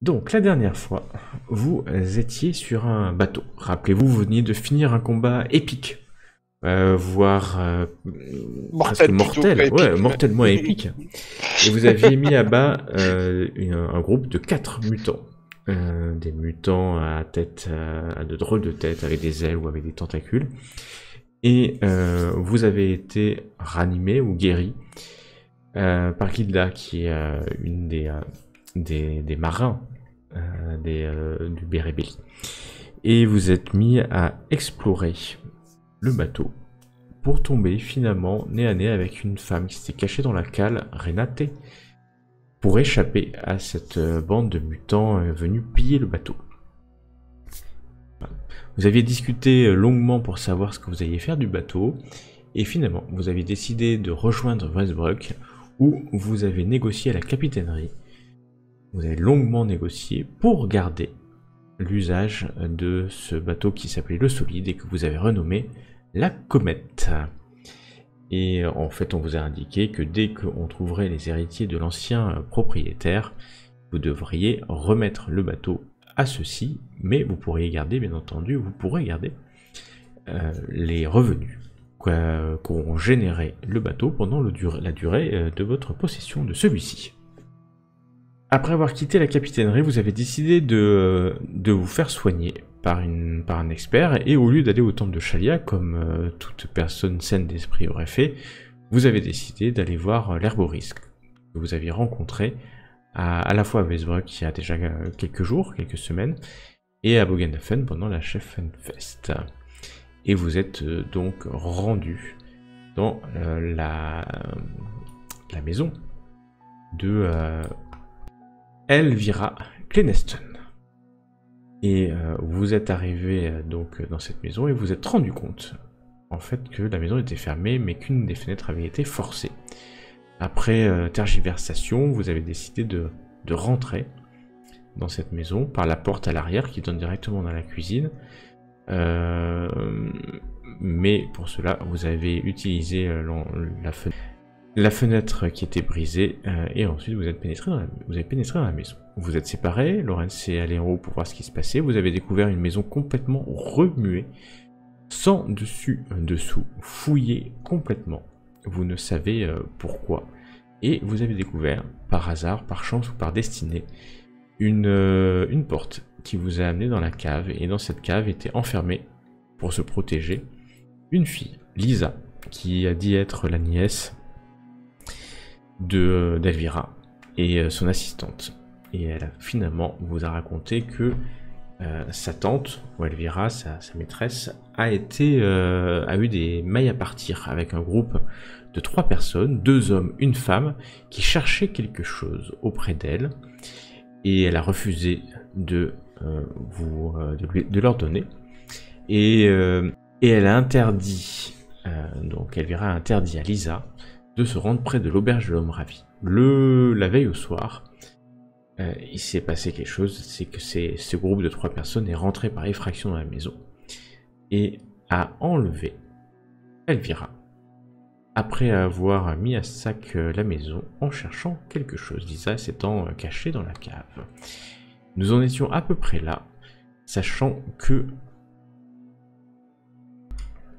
Donc, la dernière fois, vous étiez sur un bateau. Rappelez-vous, vous veniez de finir un combat épique, voire presque Mortel plutôt que mortel, ouais, épique. mortellement épique. Et vous aviez mis à bas un groupe de 4 mutants. Des mutants à tête, à de drôles de têtes, avec des ailes ou avec des tentacules. Et vous avez été ranimé ou guéri par Gilda, qui est une des marins du Bérébéli. Et vous êtes mis à explorer le bateau pour tomber finalement nez à nez avec une femme qui s'était cachée dans la cale, Renate, pour échapper à cette bande de mutants venus piller le bateau. Vous aviez discuté longuement pour savoir ce que vous alliez faire du bateau, et finalement vous avez décidé de rejoindre Westbrook, où vous avez négocié à la capitainerie. Vous avez longuement négocié pour garder l'usage de ce bateau qui s'appelait le Solide et que vous avez renommé la Comète. Et en fait, on vous a indiqué que dès qu'on trouverait les héritiers de l'ancien propriétaire, vous devriez remettre le bateau à ceux-ci, mais vous pourriez garder, bien entendu, vous pourrez garder les revenus qu'auront généré le bateau pendant la durée de votre possession de celui-ci. Après avoir quitté la capitainerie, vous avez décidé de vous faire soigner par un expert, et au lieu d'aller au temple de Shalia, comme toute personne saine d'esprit aurait fait, vous avez décidé d'aller voir l'herboriste que vous aviez rencontré à la fois à Westbrook il y a déjà quelques jours, quelques semaines, et à Bogenhofen pendant la Chefenfest. Et vous êtes donc rendu dans la maison de Elvira Cleneston. Et vous êtes arrivé donc dans cette maison et vous êtes rendu compte en fait que la maison était fermée mais qu'une des fenêtres avait été forcée. Après tergiversation, vous avez décidé de rentrer dans cette maison par la porte à l'arrière qui donne directement dans la cuisine. Mais pour cela, vous avez utilisé la fenêtre qui était brisée, et ensuite vous avez pénétré dans la maison. Vous êtes séparés, Laurence est allé en haut pour voir ce qui se passait, vous avez découvert une maison complètement remuée, sans dessus, dessous, fouillée complètement. Vous ne savez pourquoi. Et vous avez découvert, par hasard, par chance ou par destinée, une porte qui vous a amené dans la cave, et dans cette cave était enfermée, pour se protéger, une fille, Lisa, qui a dit être la nièce d'Elvira et son assistante. Et elle finalement vous a raconté que sa tante, ou Elvira, sa maîtresse, a eu des mailles à partir avec un groupe de 3 personnes, 2 hommes, une femme, qui cherchaient quelque chose auprès d'elle, et elle a refusé de leur donner. Et elle a interdit, donc Elvira a interdit à Lisa de se rendre près de l'auberge de l'homme ravi. La veille au soir, il s'est passé quelque chose, c'est que ce groupe de 3 personnes est rentré par effraction dans la maison et a enlevé Elvira après avoir mis à sac la maison en cherchant quelque chose, Lisa s'étant cachée dans la cave. Nous en étions à peu près là, sachant que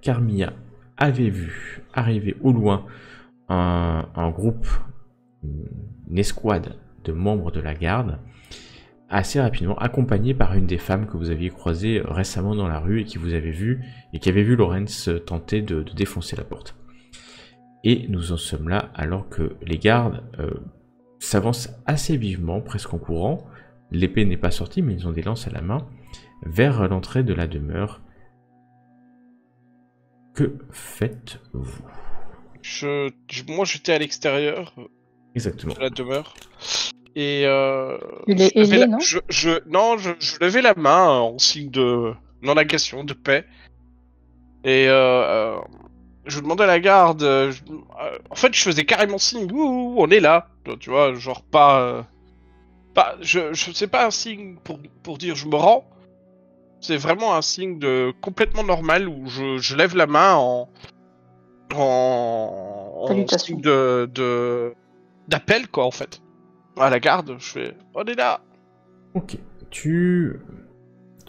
Carmilla avait vu arriver au loin un groupe, une escouade de membres de la garde, assez rapidement, accompagné par une des femmes que vous aviez croisées récemment dans la rue et qui vous avait vu, et qui avait vu Laurence tenter de défoncer la porte. Et nous en sommes là alors que les gardes s'avancent assez vivement, presque en courant. L'épée n'est pas sortie, mais ils ont des lances à la main, vers l'entrée de la demeure. Que faites-vous? Moi, j'étais à l'extérieur Exactement. de la demeure. Et Il est ailé, non je levais la main en signe de non-agression, de paix. Et je demandais à la garde. En fait, je faisais carrément signe. Ouh, on est là. Tu vois, genre pas. Je sais pas un signe pour dire je me rends. C'est vraiment un signe de complètement normal où je lève la main en signe d'appel, quoi, en fait. À la garde, je fais on est là. Ok. Tu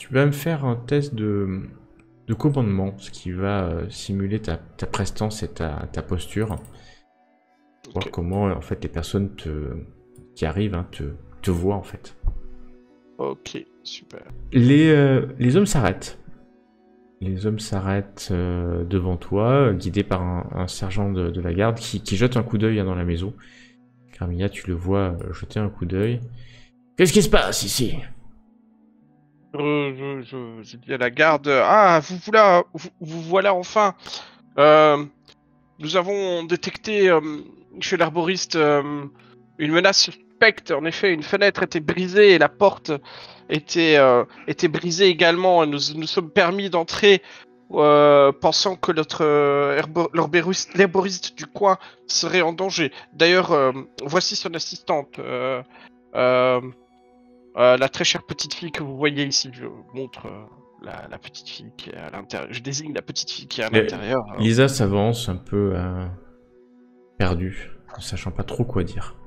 vas me faire un test de commandement, ce qui va simuler ta prestance et ta posture. Voir comment en fait les personnes qui arrivent te voient en fait. Ok, super. Les hommes s'arrêtent. Les hommes s'arrêtent devant toi, guidés par un sergent de la garde qui jette un coup d'œil dans la maison. Carmilla, tu le vois jeter un coup d'œil. Qu'est-ce qui se passe ici? Je dis à la garde, vous voilà enfin. Nous avons détecté chez l'arboriste une menace suspecte. En effet, une fenêtre était brisée et la porte était brisée également. Nous sommes permis d'entrer pensant que notre l'herboriste du coin serait en danger. D'ailleurs, voici son assistante. La très chère petite fille que vous voyez ici, je montre la petite fille qui est à l'intérieur. Je désigne la petite fille qui est à l'intérieur. Lisa s'avance un peu perdue, ne sachant pas trop quoi dire.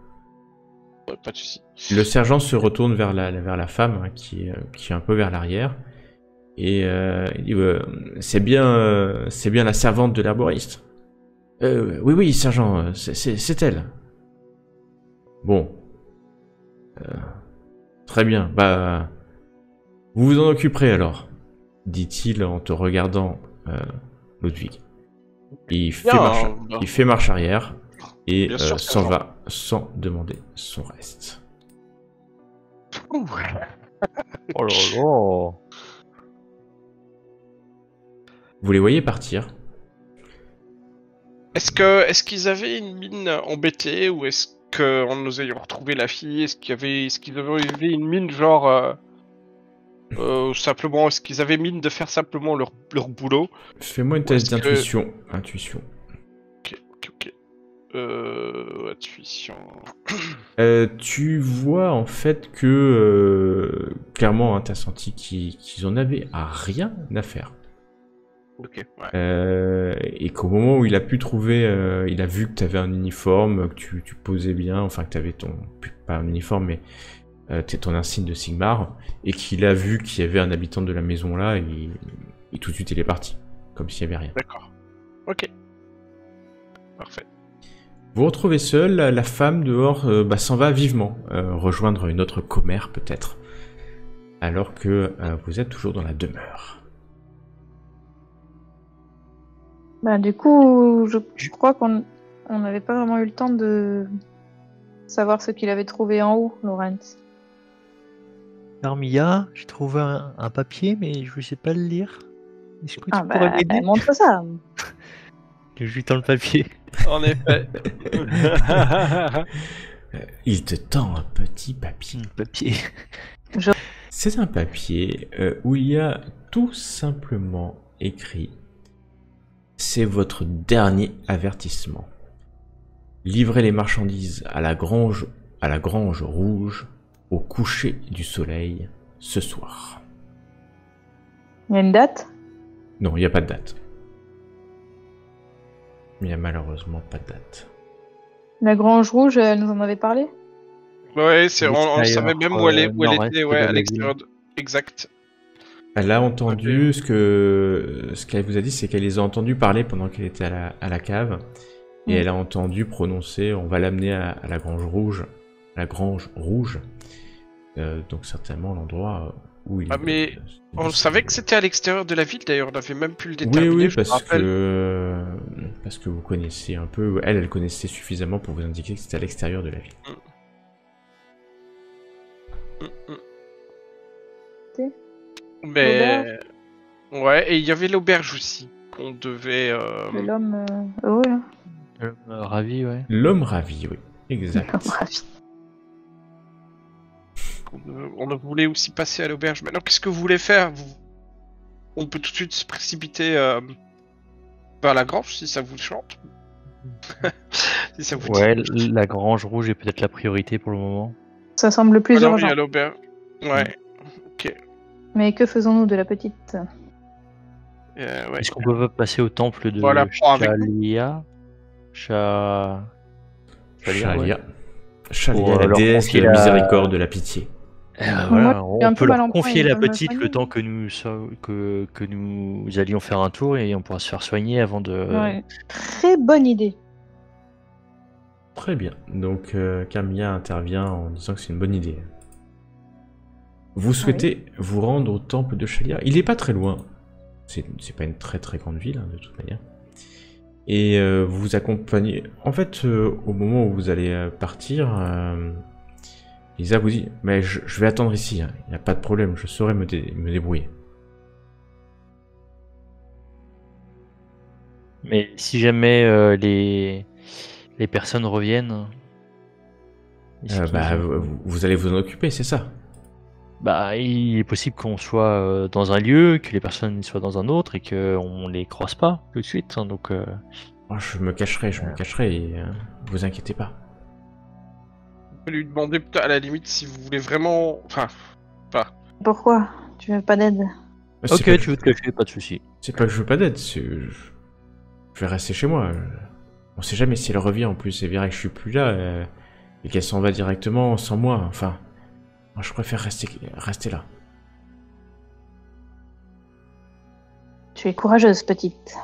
Pas de souci. Le sergent se retourne vers la femme qui est un peu vers l'arrière et il dit c'est bien la servante de l'herboriste. Oui sergent, c'est elle. Bon. Très bien, bah... Vous vous en occuperez alors, dit-il en te regardant, Ludwig. Il fait marche arrière et s'en va sans demander son reste. Ouh. Oh là là. Vous les voyez partir. Est-ce qu'ils avaient une mine embêtée ou est-ce qu'en nous ayant retrouvé la fille, est-ce qu'ils avaient une mine genre simplement, est-ce qu'ils avaient mine de faire simplement leur boulot? Fais-moi une test d'intuition. Intuition. Ok. Intuition. Tu vois en fait que clairement, t'as senti qu'ils en avaient à rien à faire. Ok. Ouais. Et qu'au moment où il a pu trouver, il a vu que tu avais un uniforme, que tu posais bien, enfin que tu avais pas un uniforme, mais ton insigne de Sigmar, et qu'il a vu qu'il y avait un habitant de la maison là, et tout de suite il est parti, comme s'il n'y avait rien. D'accord. Ok. Parfait. Vous retrouvez seul, la femme dehors s'en va vivement, rejoindre une autre commère peut-être, alors que vous êtes toujours dans la demeure. Bah, du coup, je crois qu'on n'avait pas vraiment eu le temps de savoir ce qu'il avait trouvé en haut, Laurence. Carmilla, j'ai trouvé un papier, mais je ne sais pas le lire. Est-ce que tu pourrais bah, m'aider? montre ça. Je lui tends le papier. En effet. Il te tend un petit papier. Papier. C'est un papier où il y a tout simplement écrit: c'est votre dernier avertissement. Livrez les marchandises à la grange rouge au coucher du soleil ce soir. Il y a une date? Non, il n'y a pas de date. Il n'y a malheureusement pas de date. La Grange Rouge, elle nous en avait parlé? Ouais, on savait même où elle était, ouais, à de la l'extérieur. Exact. Elle a entendu ce qu'elle vous a dit, c'est qu'elle les a entendus parler pendant qu'elle était à la cave, et elle a entendu prononcer: on va l'amener à la Grange Rouge, donc certainement l'endroit où il. Mais on savait que c'était à l'extérieur de la ville. D'ailleurs, on avait même pu le déterminer. Oui, je me rappelle. parce que vous connaissez un peu. Elle connaissait suffisamment pour vous indiquer que c'était à l'extérieur de la ville. Mais ouais, et il y avait l'auberge aussi. On devait. L'homme heureux, là. Ravi, ouais. L'homme ravi, oui, exact. L'homme ravi. On voulait aussi passer à l'auberge. Maintenant, qu'est-ce que vous voulez faire? On peut tout de suite se précipiter vers la grange si ça vous chante. Si ça vous dit. La Grange Rouge est peut-être la priorité pour le moment. Ça semble le plus Alors, urgent. il y a l'auberge. Ouais. Ok. Mais que faisons-nous de la petite? Ouais. Est-ce qu'on peut pas passer au temple de Voilà, prends avec Chalia? Chalia, ouais. la Pour déesse leur de la confier miséricorde, de la pitié. Voilà, Moi, je suis un on peu peut mal leur en point, confier ils la peuvent me petite le soigner. temps que nous allions faire un tour et on pourra se faire soigner avant de. Ouais. Très bonne idée. Très bien. Donc Camilla intervient en disant que c'est une bonne idée. Vous souhaitez vous rendre au temple de Shalia. Il n'est pas très loin. C'est pas une très très grande ville, hein, de toute manière. Et vous vous accompagnez. En fait, au moment où vous allez partir, Lisa vous dit, mais je vais attendre ici, hein. Il n'y a pas de problème, je saurai me débrouiller. Mais si jamais les personnes reviennent, est-ce qu'ils ont- Vous allez vous en occuper, c'est ça? bah, il est possible qu'on soit dans un lieu, que les personnes soient dans un autre et qu'on les croise pas tout de suite. Hein, donc, Oh, je me cacherai, et vous inquiétez pas. On peut lui demander à la limite si vous voulez vraiment... Enfin, Pourquoi? Tu veux pas d'aide? C'est ok, pas que tu veux te cacher, pas de souci. C'est pas que je veux pas d'aide, je vais rester chez moi. On sait jamais si elle revient en plus et verra que je suis plus là et qu'elle s'en va directement sans moi. Enfin, moi je préfère rester là. Tu es courageuse, petite.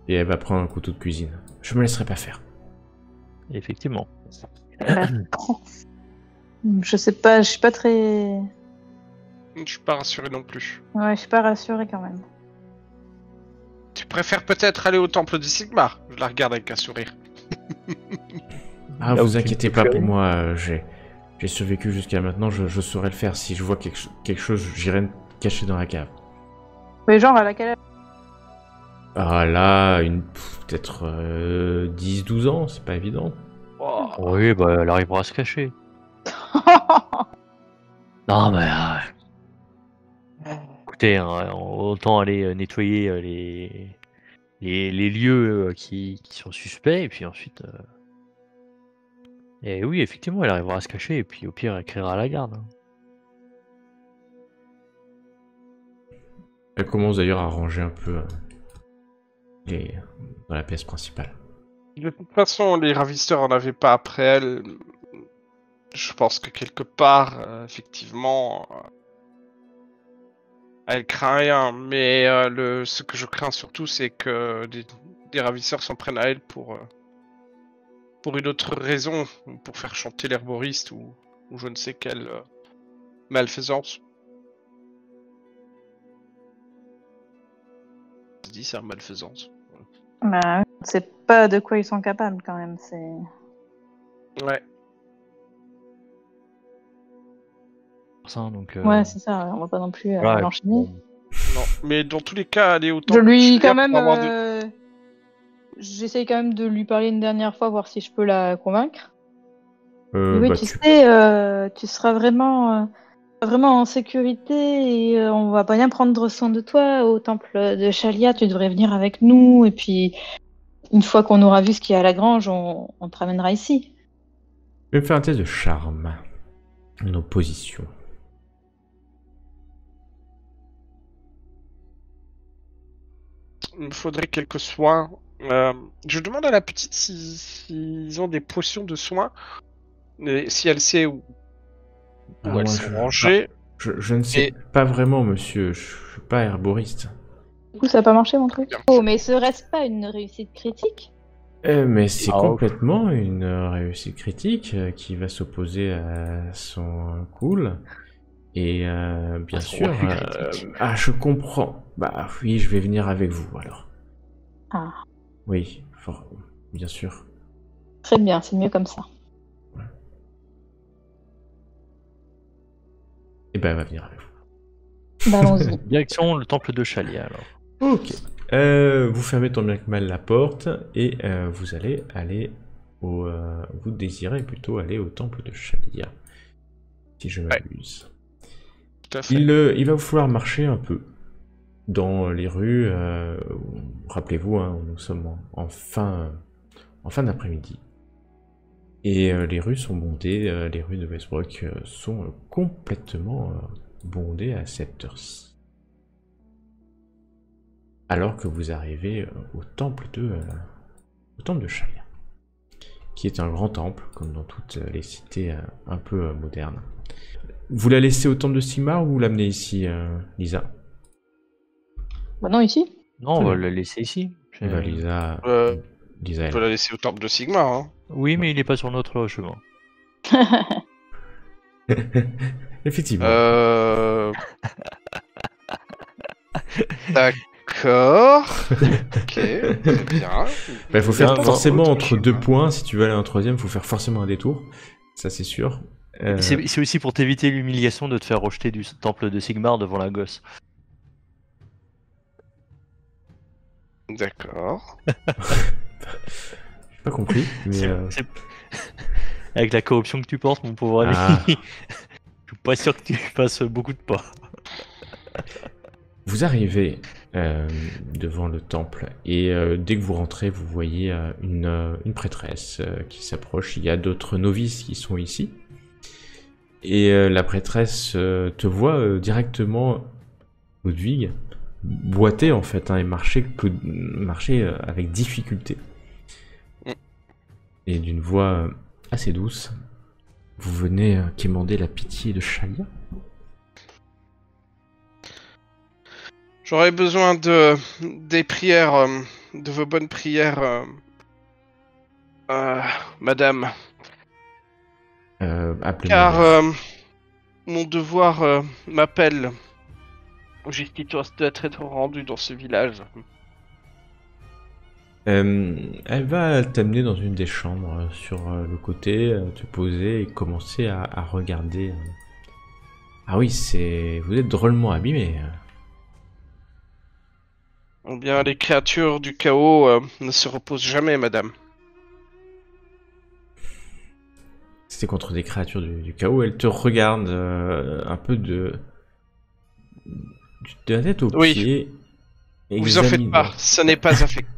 Et elle va prendre un couteau de cuisine. Je me laisserai pas faire. Effectivement. Bah, prends. Je sais pas, je suis pas très... je suis pas rassuré non plus. Ouais, je suis pas rassurée quand même. Tu préfères peut-être aller au temple du Sigmar? Je la regarde avec un sourire. Ah, Là où vous tu inquiétez peux pas faire pour une- moi, j'ai survécu jusqu'à maintenant, je saurais le faire. Si je vois quelque chose, j'irai me cacher dans la cave. Mais genre, à laquelle... Ah là, peut-être 10-12 ans, c'est pas évident. Oh. Oui, bah, elle arrivera à se cacher. Non, mais écoutez, hein, autant aller nettoyer les lieux qui sont suspects, et puis ensuite. Et oui, effectivement, elle arrivera à se cacher, et puis au pire, elle criera à la garde. Hein. Elle commence d'ailleurs à ranger un peu dans la pièce principale. De toute façon, les ravisseurs en avaient pas après elle. Je pense que quelque part, effectivement, elle craint rien. Mais ce que je crains surtout, c'est que des ravisseurs s'en prennent à elle pour une autre raison, pour faire chanter l'herboriste ou je ne sais quelle malfaisance. Je dis ça, malfaisance. Bah, on sait pas de quoi ils sont capables quand même, c'est... Ouais. Ça, donc, Ouais, c'est ça, on va pas non plus voilà, l'enchaîner. bon, Non, mais dans tous les cas, aller au Je temple lui, Shalia quand pour même... avoir de- J'essaye quand même de lui parler une dernière fois, voir si je peux la convaincre. Bah, Tu sais, tu seras vraiment en sécurité et on va bien prendre soin de toi au temple de Shalia. Tu devrais venir avec nous et puis une fois qu'on aura vu ce qu'il y a à la grange, on te ramènera ici. Je vais me faire un test de charme. Une opposition. Il me faudrait quelques soins. Je demande à la petite s'ils ont des potions de soins. Et si elle sait où Ah, elles moi, sont rangées. Je ne sais Et- pas vraiment, monsieur. Je suis pas herboriste. Du coup, ça n'a pas marché mon truc. Bien. Oh, mais serait-ce pas une réussite critique? Mais c'est Ah, complètement une réussite critique qui va s'opposer à son cool. Et bien À son sûr, refus critique. je comprends. Bah oui, je vais venir avec vous alors. Ah, Oui, bien sûr. très bien, c'est mieux comme ça. Et ben, elle va venir avec vous. Bah, allons-y. Direction le temple de Shalia, alors. Ok. Vous fermez tant bien que mal la porte et vous allez aller vous désirez plutôt aller au temple de Shalia, si je m'abuse. Tout à fait. Il va vous falloir marcher un peu dans les rues. Rappelez-vous, hein, nous sommes en fin d'après-midi. Et les rues sont bondées, les rues de Westbrook sont complètement bondées à cette heure-ci. Alors que vous arrivez au temple de Shalia, qui est un grand temple, comme dans toutes les cités un peu modernes. Vous la laissez au temple de Sigmar ou vous l'amenez ici, Lisa? Bah non, ici. Non, on Très va bien. le laisser ici. Eh ben, Lisa, Lisa, On elle. peut la laisser au temple de Sigmar, hein. Oui, mais il est pas sur notre chemin. Effectivement. D'accord. Ok, très bien. Il faut faire Bien, forcément autre entre chemin. 2 points. Si tu veux aller à un troisième, il faut faire forcément un détour. Ça, c'est sûr. C'est aussi pour t'éviter l'humiliation de te faire rejeter du temple de Sigmar devant la gosse. D'accord. J'ai pas compris. Mais, C'est- Avec la corruption que tu penses, mon pauvre ami, Ah. je suis pas sûr que tu fasses beaucoup de pas. Vous arrivez devant le temple et dès que vous rentrez, vous voyez une prêtresse qui s'approche. Il y a d'autres novices qui sont ici. Et la prêtresse te voit directement, Ludwig, boiter en fait, hein, et marcher avec difficulté. Et d'une voix assez douce, vous venez quémander la pitié de Shalia? J'aurais besoin des prières, de vos bonnes prières, madame. Appelez-moi Car Mary. mon devoir m'appelle. Justice doit être rendu dans ce village. Elle va t'amener dans une des chambres sur le côté, te poser et commencer à regarder. Ah oui, vous êtes drôlement abîmé. Eh bien, les créatures du chaos ne se reposent jamais, madame. C'était contre des créatures du chaos. Elle te regarde un peu de la tête aux Oui. pieds. Vous en faites pas, ce n'est pas affecté.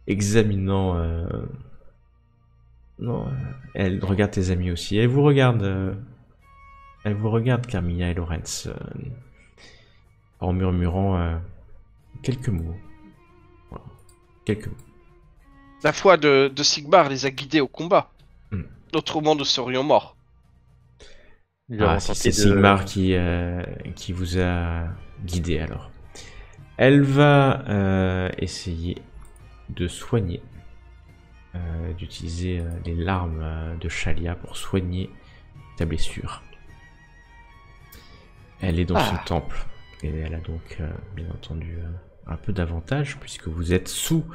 Examinant. Non, elle regarde tes amis aussi. Elle vous regarde. Elle vous regarde, Carmilla et Lorenz, en murmurant quelques mots. Voilà. Quelques mots. La foi de Sigmar les a guidés au combat. Hmm. Autrement, nous serions morts. Nous avons Si tenté c'est de- Sigmar qui vous a guidé alors. Elle va essayer de soigner, d'utiliser les larmes de Shalia pour soigner ta blessure. Elle est dans son temple et elle a donc bien entendu un peu d'avantage puisque vous êtes sous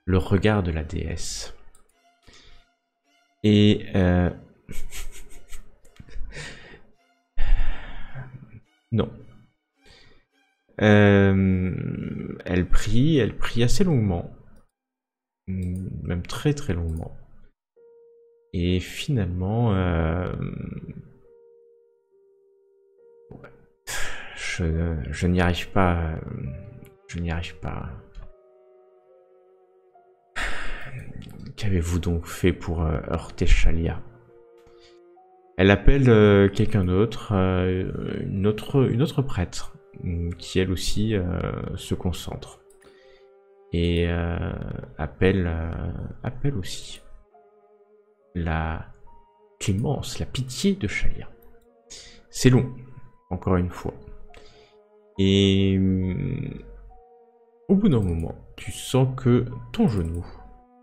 le regard de la déesse. Et non. Elle prie assez longuement, même très très longuement. Et finalement, je n'y arrive pas. Je n'y arrive pas. Qu'avez-vous donc fait pour heurter Shalia? Elle appelle quelqu'un d'autre, une autre prêtre, qui elle aussi se concentre. Et appelle aussi la clémence, la pitié de Shalia. C'est long, encore une fois. Et au bout d'un moment, tu sens que ton genou,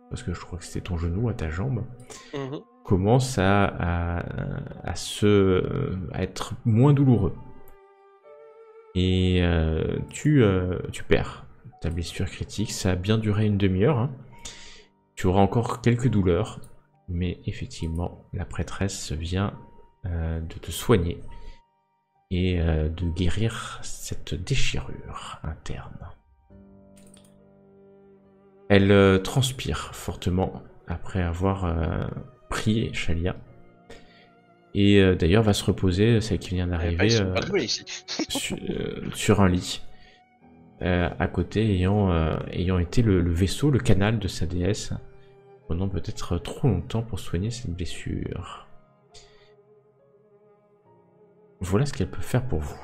parce que je crois que c'était ton genou à ta jambe, commence à être moins douloureux. Et tu perds ta blessure critique. Ça a bien duré une demi-heure. Hein. Tu auras encore quelques douleurs, mais effectivement, la prêtresse vient de te soigner et de guérir cette déchirure interne. Elle transpire fortement après avoir prié Shalia. Et d'ailleurs va se reposer, celle qui vient d'arriver, Ils sont pas doués ici. sur un lit. À côté ayant été le vaisseau, le canal de sa déesse, pendant peut-être trop longtemps pour soigner cette blessure. Voilà ce qu'elle peut faire pour vous.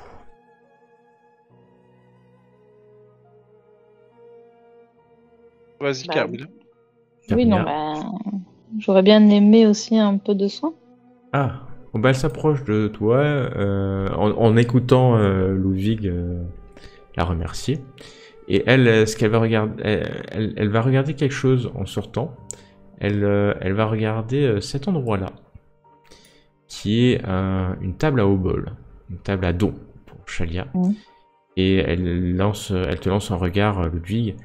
Vas-y, Bah, Carmilla. Oui, non, Carmilla. j'aurais bien aimé aussi un peu de soin. Ah, Bon, bah, elle s'approche de toi en écoutant Ludwig la remercier. Et elle, ce qu'elle va regarder, elle va regarder quelque chose en sortant. Elle va regarder cet endroit-là, qui est une table à obol, une table à don pour Shalia. Et elle te lance un regard, Ludwig.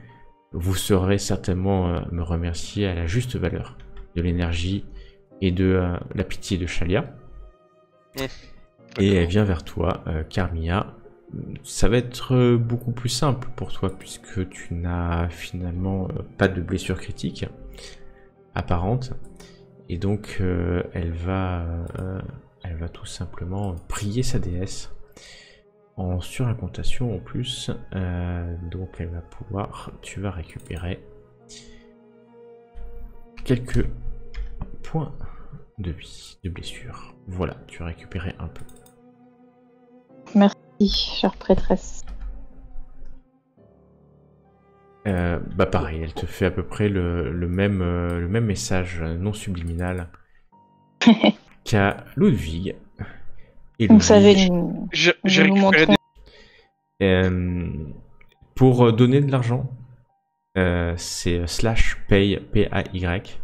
Vous saurez certainement me remercier à la juste valeur de l'énergie et de la pitié de Shalia. Et elle vient vers toi, Carmilla. Ça va être beaucoup plus simple pour toi puisque tu n'as finalement pas de blessure critique apparente. Et donc elle va tout simplement prier sa déesse en surincantation en plus. Donc elle va pouvoir, tu vas récupérer quelques points de vie, de blessure. Voilà, tu as récupéré un peu. Merci, chère prêtresse. Bah pareil, elle te fait à peu près le même message non subliminal qu'à Ludwig. Et Donc ça Ludwig, J'ai nous récupéré montrons. pour donner de l'argent, c'est /pay, P-A-Y,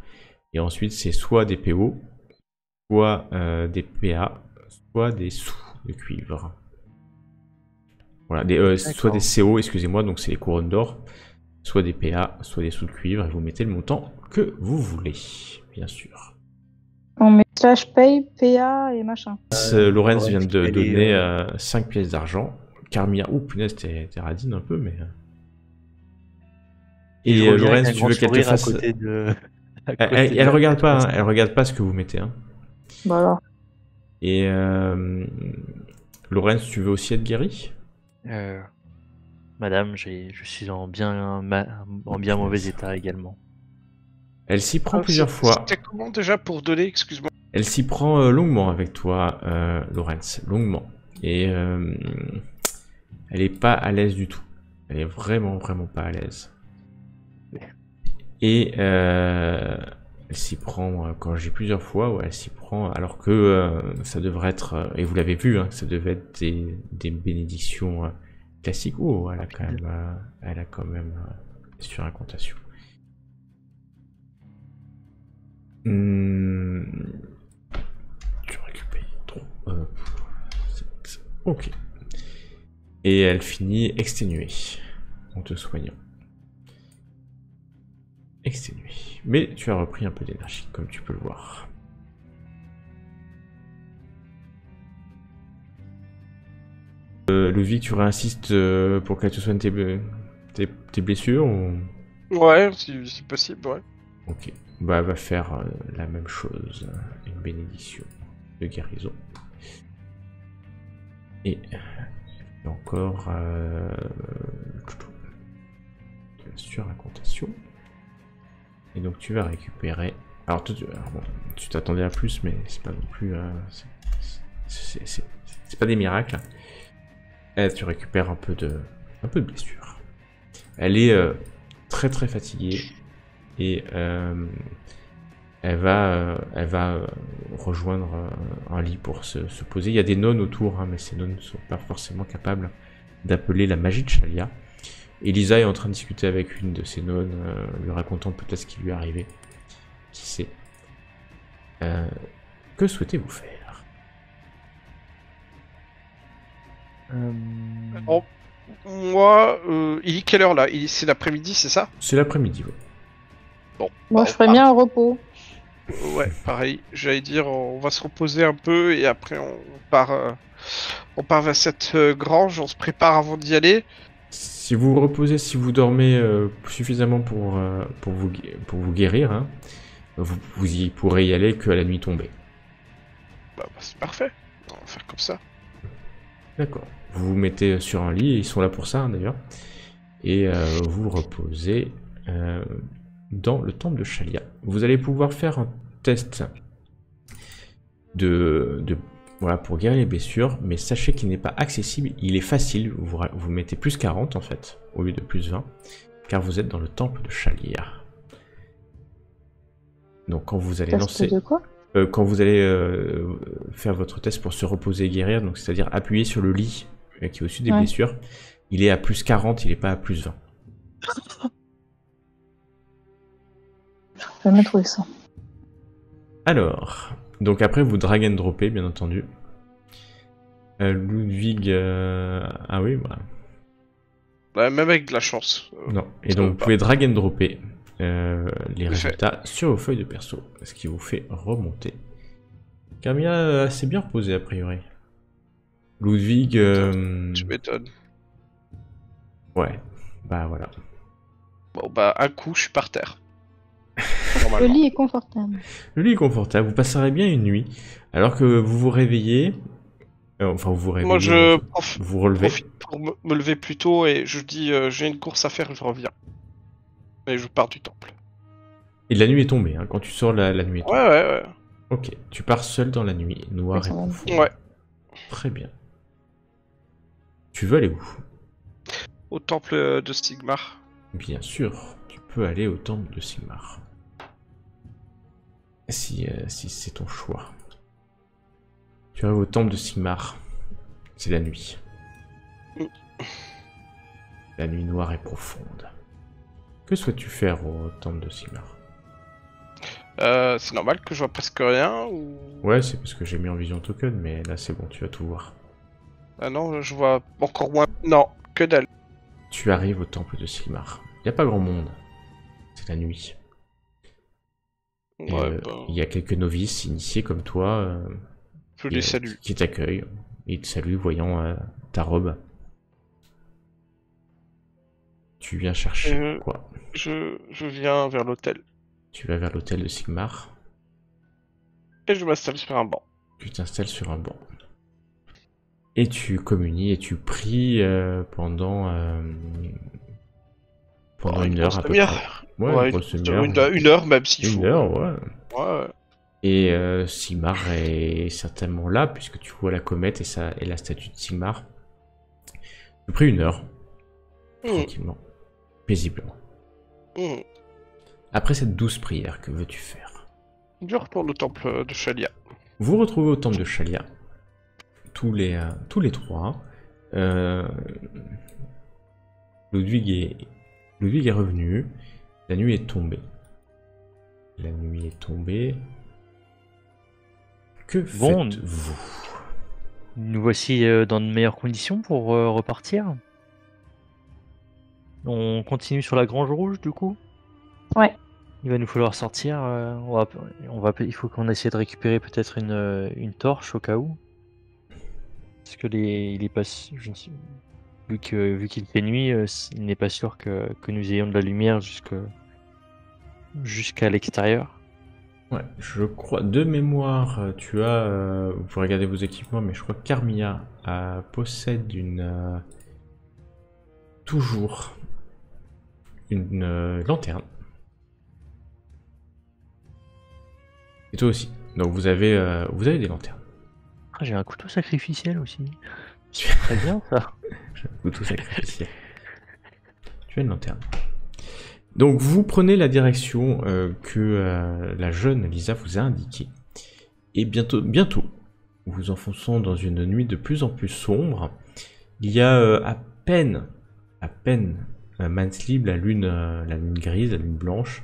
et ensuite c'est soit des PO, soit des PA, soit des sous de cuivre. Voilà, soit des CO, excusez-moi, donc c'est les couronnes d'or, soit des PA, soit des sous de cuivre, et vous mettez le montant que vous voulez, bien sûr. On met /pay, PA et machin. Lorenz vient de donner 5 pièces d'argent. Carmilla, ouh punaise, t'es radine un peu, mais... Et Lorenz, tu veux qu'elle te fasse... Elle regarde pas, hein, elle regarde pas ce que vous mettez. Hein. Voilà. Et Lorenz, tu veux aussi être guéri? Madame, je suis en bien mauvais état également. Elle s'y prend plusieurs fois. C'était comment déjà pour donner, excuse-moi? Elle s'y prend longuement avec toi, Lorenz, longuement. Et elle est pas à l'aise du tout. Elle est vraiment pas à l'aise. Et elle s'y prend, quand j'ai plusieurs fois, ouais, elle s'y prend, alors que ça devrait être, et vous l'avez vu, hein, ça devait être des bénédictions classiques. Oh, elle a quand même surincantation. Tu récupères trop. Ok. Et elle finit exténuée en te soignant. Exténuée. Mais tu as repris un peu d'énergie, comme tu peux le voir. Ludwig, tu réinsistes pour qu'elle te soigne tes blessures ou... Ouais, si possible, ouais. Ok. Bah, elle va faire la même chose. Une bénédiction de guérison. Et encore surincantation. Et donc tu vas récupérer. Alors bon, tu t'attendais à plus, mais c'est pas non plus. C'est pas des miracles. Et tu récupères un peu de blessure. Elle est très fatiguée et elle va rejoindre un lit pour se poser. Il y a des nonnes autour, hein, mais ces nonnes ne sont pas forcément capables d'appeler la magie de Shalia. Elisa est en train de discuter avec une de ces nonnes, lui racontant peut-être ce qui lui est arrivé. Qui sait. Que souhaitez-vous faire? Alors, moi, il est quelle heure là? C'est l'après-midi, c'est ça? C'est l'après-midi, ouais. Bon. Moi, je ferais bien un repos. Ouais, pareil. J'allais dire, on va se reposer un peu et après on part vers cette grange. On se prépare avant d'y aller. Si vous vous reposez, si vous dormez suffisamment pour vous guérir, hein, vous y pourrez y aller qu'à la nuit tombée. Bah, c'est parfait. On va faire comme ça. D'accord. Vous vous mettez sur un lit, ils sont là pour ça hein, d'ailleurs, et vous reposez dans le temple de Shalia. Vous allez pouvoir faire un test voilà, pour guérir les blessures, mais sachez qu'il n'est pas accessible, il est facile, vous mettez plus 40 en fait, au lieu de plus 20, car vous êtes dans le temple de Shalia. Donc quand vous allez Test lancer... de quoi? Quand vous allez faire votre test pour se reposer et guérir, donc c'est-à-dire appuyer sur le lit qui est au-dessus des blessures, il est à plus 40, il n'est pas à plus 20. Je vais jamais trouver ça. Alors, donc après vous drag and droppez, bien entendu. Ludwig... Ah oui, voilà. Bah, même avec de la chance. Non, et ça donc va vous pas. pouvez drag and dropper les Fait. résultats sur vos feuilles de perso, ce qui vous fait remonter. Carmilla s'est bien reposé a priori. Ludwig... Tu m'étonnes. Ouais, bah voilà. Bon, bah, un coup, je suis par terre. Le Normalement. lit est confortable. Le lit est confortable, vous passerez bien une nuit, alors que vous vous réveillez... enfin, vous vous réveillez... Moi, je vous vous relevez. profite pour me lever plus tôt et je dis j'ai une course à faire, je reviens. Et je pars du temple. Et la nuit est tombée, hein, quand tu sors, la nuit est tombée. Ouais. Ok, tu pars seul dans la nuit, noire Oui, et ça va. profonde. Ouais. Très bien. Tu veux aller où? Au temple de Sigmar. Bien sûr, tu peux aller au temple de Sigmar. Si c'est ton choix. Tu arrives au temple de Sigmar. C'est la nuit. La nuit noire et profonde. Que souhaites-tu faire au temple de Sigmar? C'est normal que je vois presque rien ou... Ouais, c'est parce que j'ai mis en vision token, mais là c'est bon, tu vas tout voir. Ah non, je vois encore moins. Non, que dalle. Tu arrives au temple de Sigmar. Il n'y a pas grand monde. C'est la nuit. Et, Ouais, bah, il y a quelques novices initiés comme toi je les salue. qui t'accueillent. Ils te saluent voyant ta robe. Tu viens chercher quoi? Je viens vers l'hôtel. Tu vas vers l'hôtel de Sigmar. Et je m'installe sur un banc. Tu t'installes sur un banc. Et tu communies et tu pries pendant une heure à peu près. Ouais, une grosse demi-heure. Une heure même s'il faut. Une heure, ouais. Ouais. Et Sigmar est certainement là, puisque tu vois la comète et la statue de Sigmar. Tu pries une heure, tranquillement, paisiblement. Après cette douce prière, que veux-tu faire? Je retourne au temple de Shalia. Vous retrouvez au temple de Shalia, tous les trois. Ludwig est revenu, la nuit est tombée. La nuit est tombée. Que Bon, faites-vous? Nous voici dans de meilleures conditions pour repartir. On continue sur la Grange Rouge du coup. Ouais. Il va nous falloir sortir. Il faut qu'on essaie de récupérer peut-être une torche au cas où. Parce que il est pas, vu qu'il fait nuit, il n'est pas sûr que nous ayons de la lumière jusqu'à l'extérieur. Ouais, je crois, de mémoire, tu as, vous pouvez regarder vos équipements, mais je crois que Carmilla possède toujours une lanterne. Et toi aussi. Donc vous avez des lanternes. Ah, j'ai un couteau sacrificiel aussi. C'est très bien ça. J'ai un couteau sacrificiel. Tu as une lanterne. Donc vous prenez la direction que la jeune Lisa vous a indiquée. Et bientôt, vous enfonçant dans une nuit de plus en plus sombre, il y a à peine maintenible la lune grise, la lune blanche,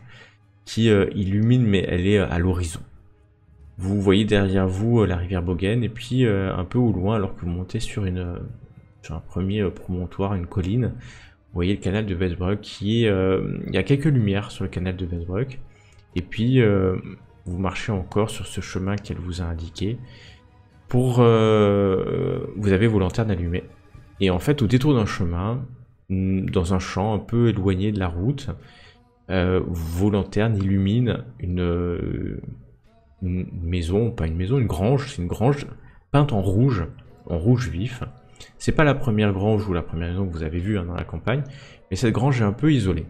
qui illumine, mais elle est à l'horizon. Vous voyez derrière vous la rivière Bogen, et puis un peu au loin, alors que vous montez sur un premier promontoire, une colline, vous voyez le canal de Westbrook il y a quelques lumières sur le canal de Westbrook, et puis vous marchez encore sur ce chemin qu'elle vous a indiqué. Vous avez vos lanternes allumées. Et en fait, au détour d'un chemin, dans un champ un peu éloigné de la route, vos lanternes illuminent une maison, pas une maison, une grange. C'est une grange peinte en rouge vif. C'est pas la première grange ou la première maison que vous avez vue dans la campagne, mais cette grange est un peu isolée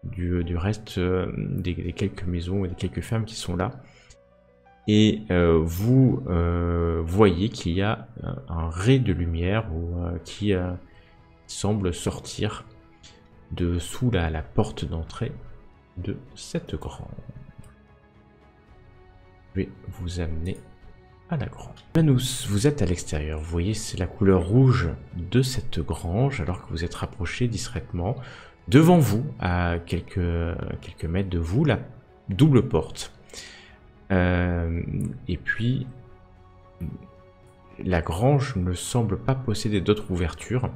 du reste des quelques maisons et des quelques fermes qui sont là. Et vous voyez qu'il y a un ray de lumière qui semble sortir de sous la porte d'entrée de cette grange. Je vais vous amener à la grange. Là, vous êtes à l'extérieur. Vous voyez, c'est la couleur rouge de cette grange, alors que vous êtes rapproché discrètement. Devant vous, à quelques mètres de vous, la double porte. Et puis, la grange ne semble pas posséder d'autres ouvertures.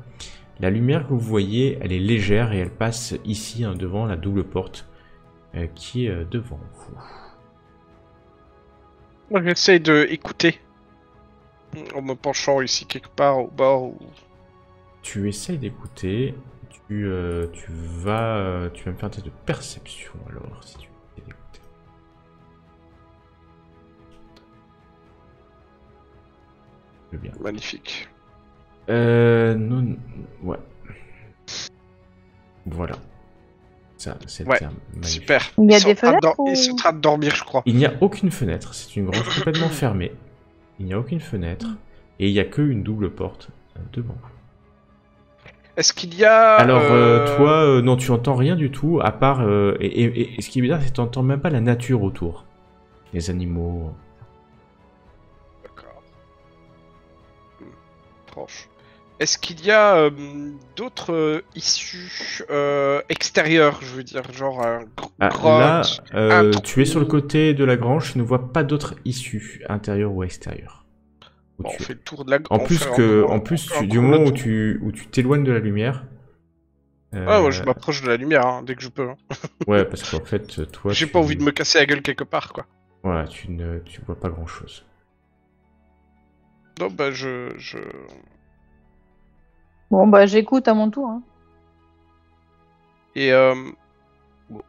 La lumière que vous voyez, elle est légère et elle passe ici, devant la double porte qui est devant vous. Moi, j'essaye de écouter en me penchant ici quelque part au bord. Ou... Tu essayes d'écouter. Tu vas me faire un test de perception alors, si tu essayes d'écouter. Je veux bien. Magnifique. Non, ouais. Voilà. Ça, c'est Ouais, magnifique. Super. Il y a Ils sont des en train de fenêtres dor- Ils sont en train de dormir, je crois. Il n'y a aucune fenêtre, c'est une grange complètement fermée. Il n'y a aucune fenêtre et il n'y a qu'une double porte devant vous. Est-ce qu'il y a... Alors, toi, non, tu entends rien du tout, à part... et ce qui est bizarre, c'est que tu n'entends même pas la nature autour. Les animaux... D'accord. Tranche. Est-ce qu'il y a d'autres issues extérieures, je veux dire, genre un grotte, là, un tu es sur le trou. côté de la grange, tu ne vois pas d'autres issues, intérieures ou extérieures. Où Bon, on tu es. fait le tour de la En on plus, fait en plus un du tour moment le où tour. tu t'éloignes de la lumière... Ah ouais, je m'approche de la lumière hein, dès que je peux. Hein. Ouais, parce qu'en fait, toi, J'ai tu... pas envie de me casser la gueule quelque part, quoi. Voilà, tu vois pas grand-chose. Non, bah Bon, bah, j'écoute à mon tour. Hein. Et bon, vous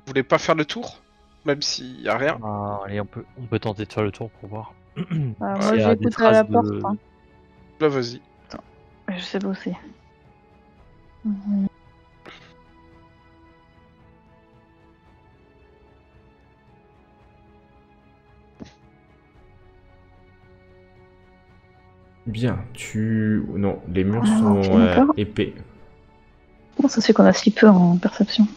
voulez pas faire le tour, même s'il y a rien. Ah, allez, on peut tenter de faire le tour pour voir. Moi, S'il y a des j'écoute à la traces porte. de- Hein. Bah vas-y. Je sais bosser. Bien, Non, les murs Ah, sont ok, d'accord. épais. Comment ça se fait qu'on a si peu en perception?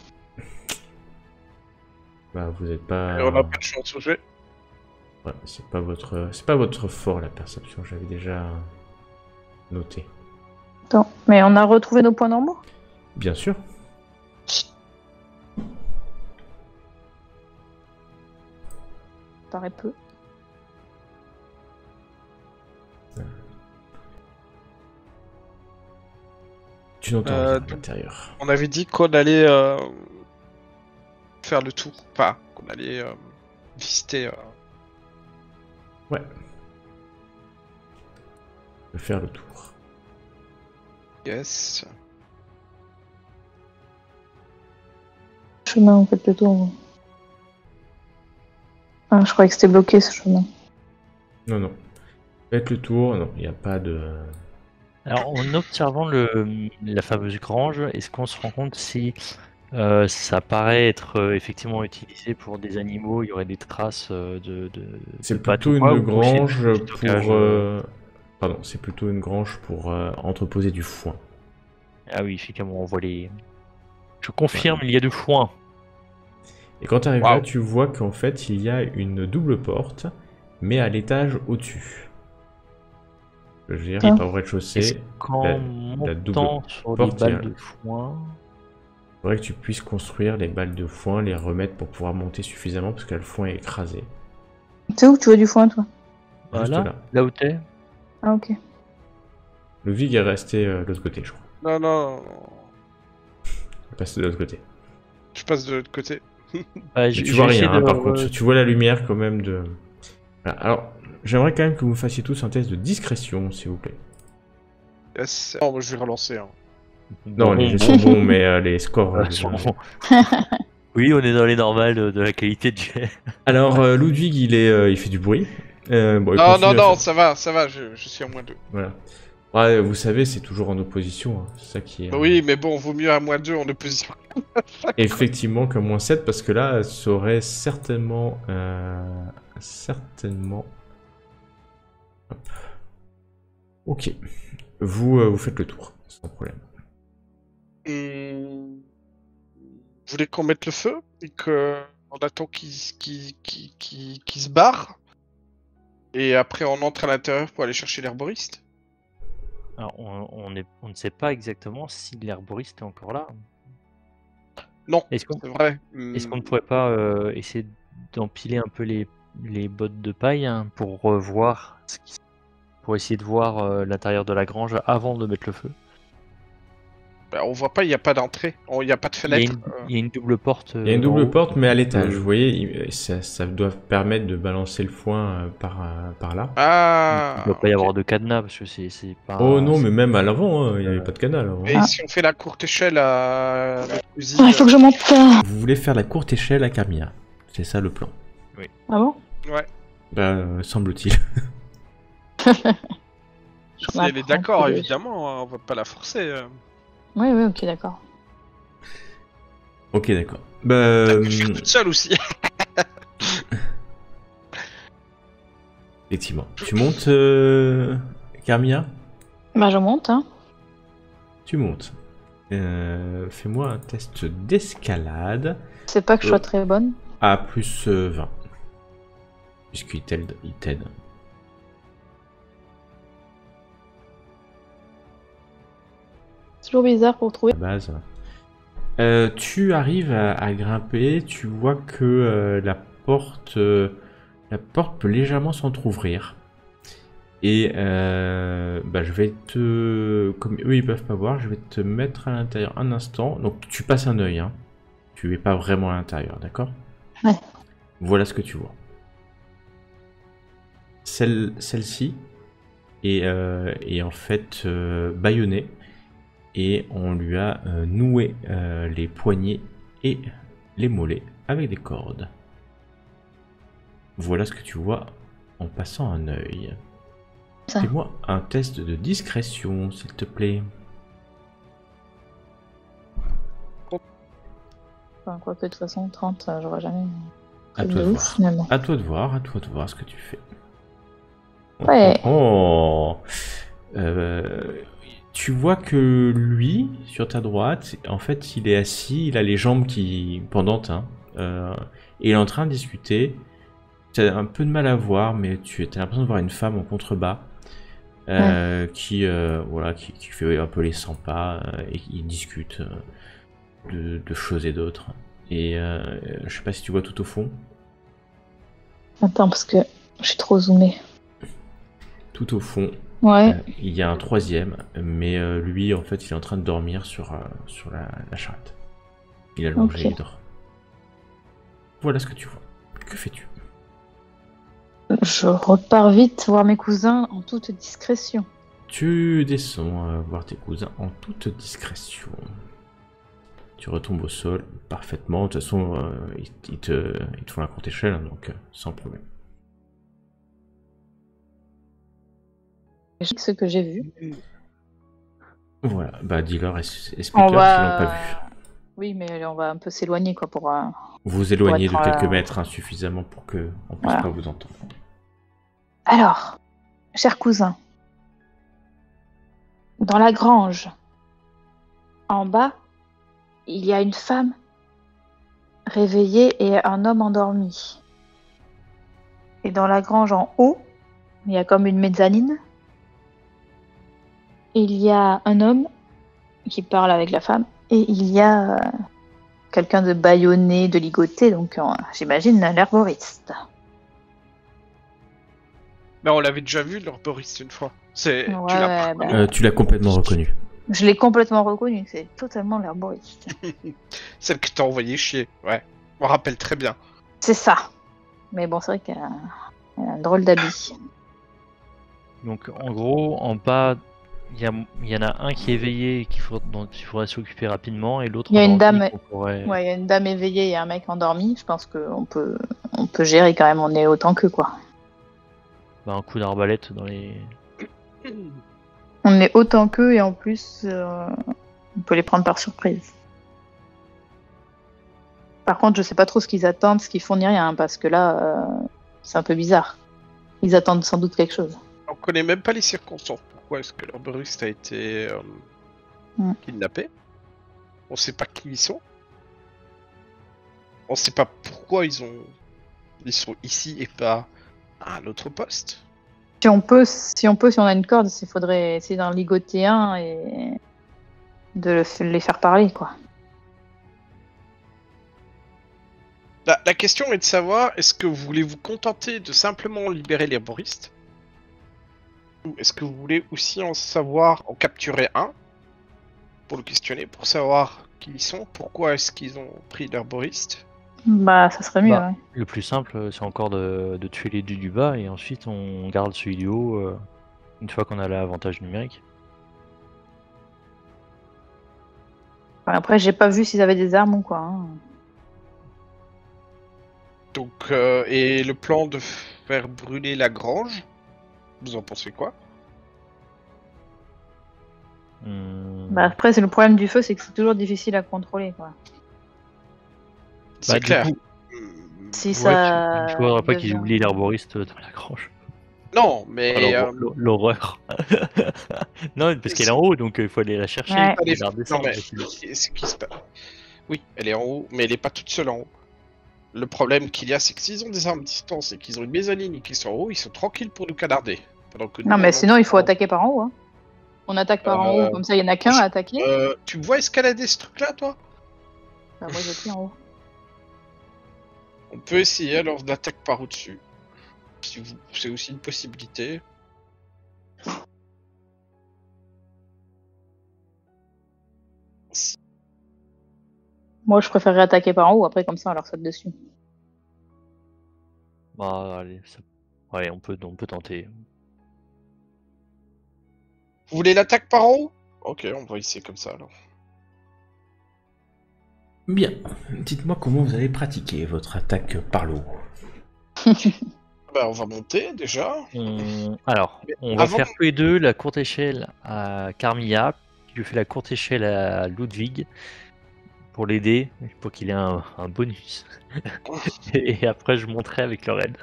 Bah, vous êtes pas... Et on a pas de chance au jeu. Ouais, c'est pas votre fort, la perception, j'avais déjà noté. Attends, mais on a retrouvé nos points normaux? Bien sûr. Ça paraît peu. Tu n'entends rien à donc- l'intérieur. On avait dit qu'on allait faire le tour. Enfin, qu'on allait visiter. Ouais. Je vais faire le tour. Yes. Chemin, on fait le tour. Ah, je croyais que c'était bloqué ce chemin. Non. Faites le tour, non, il n'y a pas de... Alors, en observant la fameuse grange, est-ce qu'on se rend compte si ça paraît être effectivement utilisé pour des animaux, il y aurait des traces C'est de pattes plutôt ou quoi, une ou pour chez- grange du stockage, pour... Pardon, c'est plutôt une grange pour entreposer du foin. Ah oui, effectivement, on voit les... Je confirme, il y a du foin. Et quand tu arrives là, Wow. tu vois qu'en fait, il y a une double porte, mais à l'étage au-dessus. Je veux dire, il n'est pas au Est-ce rez-de-chaussée. qu'en la montant sur les porte, il y a- balles de foin... Il faudrait que tu puisses construire les balles de foin, les remettre pour pouvoir monter suffisamment, parce que là, le foin est écrasé. C'est où que tu vois du foin, toi? Juste Voilà, là. là où t'es. Ah, ok. Le Vig est resté de l'autre côté, je crois. Non. Il est passé de l'autre côté. Je passe de l'autre côté. Mais tu vois rien, hein, par contre. Tu vois la lumière quand même de... Voilà. Alors, j'aimerais quand même que vous fassiez tous un test de discrétion, s'il vous plaît. Yes. Non, moi je vais relancer. Hein. Non, les jets sont bons, mais les scores... je les ai. Oui, on est dans les normales de la qualité de jet. Alors, Ludwig, il fait du bruit. Bon, il Non, continue à faire- ça va, je suis à moins 2. Voilà. Ouais, vous savez, c'est toujours en opposition, hein. C'est ça qui est... Oui, mais bon, vaut mieux à moins 2 en opposition. Effectivement que moins 7, parce que là, ça aurait certainement... Certainement... Hop. Ok. Vous faites le tour, sans problème. Vous voulez qu'on mette le feu et que On attend qu'il se barre. Et après, on entre à l'intérieur pour aller chercher l'herboriste. Alors, on ne sait pas exactement si l'herboriste est encore là. Non, Est-ce qu'on c'est vrai. ne pourrait pas essayer d'empiler un peu les bottes de paille hein, pour revoir pour essayer de voir l'intérieur de la grange avant de mettre le feu? Bah, on voit pas, il n'y a pas d'entrée, il n'y a pas de Il y a fenêtre. une double porte. Il y a une en double haut. porte, mais à l'étage. Vous voyez, ça doit permettre de balancer le foin par là. Ah. Il ne doit pas y ok. avoir de cadenas parce que c'est pas. Oh non, mais même à l'avant, hein, il n'y avait pas de canal avant. Et si on fait la courte échelle à notre cousine, Ah, il faut que je monte. Vous voulez faire la courte échelle à Carmilla. C'est ça le plan. Ah bon? ouais, Semble-t-il. si elle est d'accord, évidemment, hein, on va pas la forcer. Oui, oui, ok, d'accord. Ok, d'accord. Elle peut faire toute seule aussi. Effectivement. Tu montes, Carmilla? Bah, je monte, hein. Tu montes. Fais-moi un test d'escalade C'est pas que je sois très bonne. à plus 20. Puisqu'il t'aide. C'est toujours bizarre pour trouver. La base. Tu arrives à grimper, tu vois que la porte peut légèrement s'entrouvrir. Et je vais comme eux ils peuvent pas voir, je vais te mettre à l'intérieur un instant. Donc tu passes un œil, hein. Tu es pas vraiment à l'intérieur, d'accord? Ouais. Voilà ce que tu vois. Celle-ci est en fait bâillonnée. Et on lui a noué les poignets et les mollets avec des cordes. Voilà ce que tu vois en passant un œil. Ça. Fais-moi un test de discrétion, s'il te plaît. Enfin, quoi que de toute façon, 30, j'aurais jamais. À Truc toi de de ouf, voir. finalement. À toi de voir ce que tu fais. Ouais. Oh. Tu vois que lui, sur ta droite, en fait, il est assis, il a les jambes qui pendantes, hein, et il est en train de discuter. Tu as un peu de mal à voir, mais tu as l'impression de voir une femme en contrebas qui fait un peu les 100 pas et qui discute de choses et d'autres. Et je sais pas si tu vois tout au fond. Attends, parce que je suis trop zoomée. Tout au fond, Ouais. il y a un troisième, mais lui, en fait, il est en train de dormir sur la charrette. Il est allongé, Ok. il dort. Voilà ce que tu vois. Que fais-tu? Je repars vite voir mes cousins en toute discrétion. Tu descends voir tes cousins en toute discrétion. Tu retombes au sol parfaitement. De toute façon, ils te font la courte échelle, hein, donc sans problème. Je sais ce que j'ai vu. Voilà, bah dis-leur, explique-leur On s'ils l'ont pas va. vu. Oui, mais on va un peu s'éloigner, quoi, pour. Vous vous éloignez de être, quelques mètres, hein, suffisamment pour qu'on puisse Voilà. pas vous entendre. Alors, cher cousin, dans la grange, en bas, il y a une femme réveillée et un homme endormi. Et dans la grange en haut, il y a comme une mezzanine. Il y a un homme qui parle avec la femme et il y a quelqu'un de bâillonné, de ligoté, donc j'imagine l'herboriste. Mais on l'avait déjà vu, l'herboriste, une fois. Tu l'as pas bah, reconnu. Tu l'as complètement reconnu. je l'ai complètement reconnu, c'est totalement l'herboriste. Celle que t'as envoyé chier, ouais. Je me rappelle très bien. C'est ça. Mais bon, c'est vrai qu'elle a un drôle d'habit. Donc en gros, en bas, il y en a un qui est éveillé et dont il faudrait s'occuper rapidement, et l'autre Il y a une endormi dame- qu'on pourrait- Ouais, il y a une dame éveillée et un mec endormi. Je pense qu'on peut gérer quand même. On est autant qu'eux, quoi. un coup d'arbalète dans les. On est autant qu'eux et en plus, on peut les prendre par surprise. Par contre, je sais pas trop ce qu'ils attendent, ce qu'ils font ni rien, parce que là, c'est un peu bizarre. Ils attendent sans doute quelque chose. On connaît même pas les circonstances. Pourquoi est-ce que l'herboriste a été kidnappé? On sait pas qui ils sont. on sait pas pourquoi ils sont ici et pas à un autre poste. Si on a une corde, il faudrait essayer d'en ligoter un et de les faire parler, quoi. La question est de savoir, est-ce que vous voulez vous contenter de simplement libérer les herboristes? Ou est-ce que vous voulez aussi en capturer un pour le questionner, pour savoir qui ils sont, pourquoi est-ce qu'ils ont pris l'herboriste? Bah, ça serait mieux, Bah, ouais. Le plus simple, c'est encore de tuer les deux du bas et ensuite on garde celui du haut une fois qu'on a l'avantage numérique. Après, j'ai pas vu s'ils avaient des armes ou quoi. Hein. Donc, et le plan de faire brûler la grange, vous en pensez quoi? Bah, après, c'est le problème du feu, c'est que c'est toujours difficile à contrôler, quoi. C'est du clair. coup, Si ouais, il ne faudra pas qu'ils devient- oublient l'herboriste dans la grange. Non, mais Alors, l'horreur. Non, parce qu'elle est en haut, donc il faut aller la chercher. Ouais. Et la redescendre. non, mais ce qui se passe. Oui, elle est en haut, mais elle est pas toute seule en haut. Le problème qu'il y a, c'est que s'ils ont des armes de distance et qu'ils ont une mezzanine et qu'ils sont en haut, ils sont tranquilles pour nous canarder. Pendant que Non, nous, mais on sinon, il faut en- attaquer par en haut. Hein. On attaque par en haut, comme ça, il y en a qu'un à attaquer. Tu me vois escalader ce truc-là, toi? Bah, moi, j'appuie en haut. On peut essayer alors d'attaque par au-dessus. Si vous... C'est aussi une possibilité. Moi, je préférerais attaquer par en haut, après, comme ça, on leur saute dessus. Bah, allez, ouais, on peut tenter. Vous voulez l'attaque par en haut? Ok, on va essayer comme ça alors. Bien, dites-moi comment vous allez pratiquer votre attaque par le haut. Bah, on va monter déjà. Alors, Mais on va avant faire de- tous les deux la courte échelle à Carmilla, qui lui fait la courte échelle à Ludwig, pour l'aider, pour qu'il ait un bonus. Et après, je monterai avec le raid.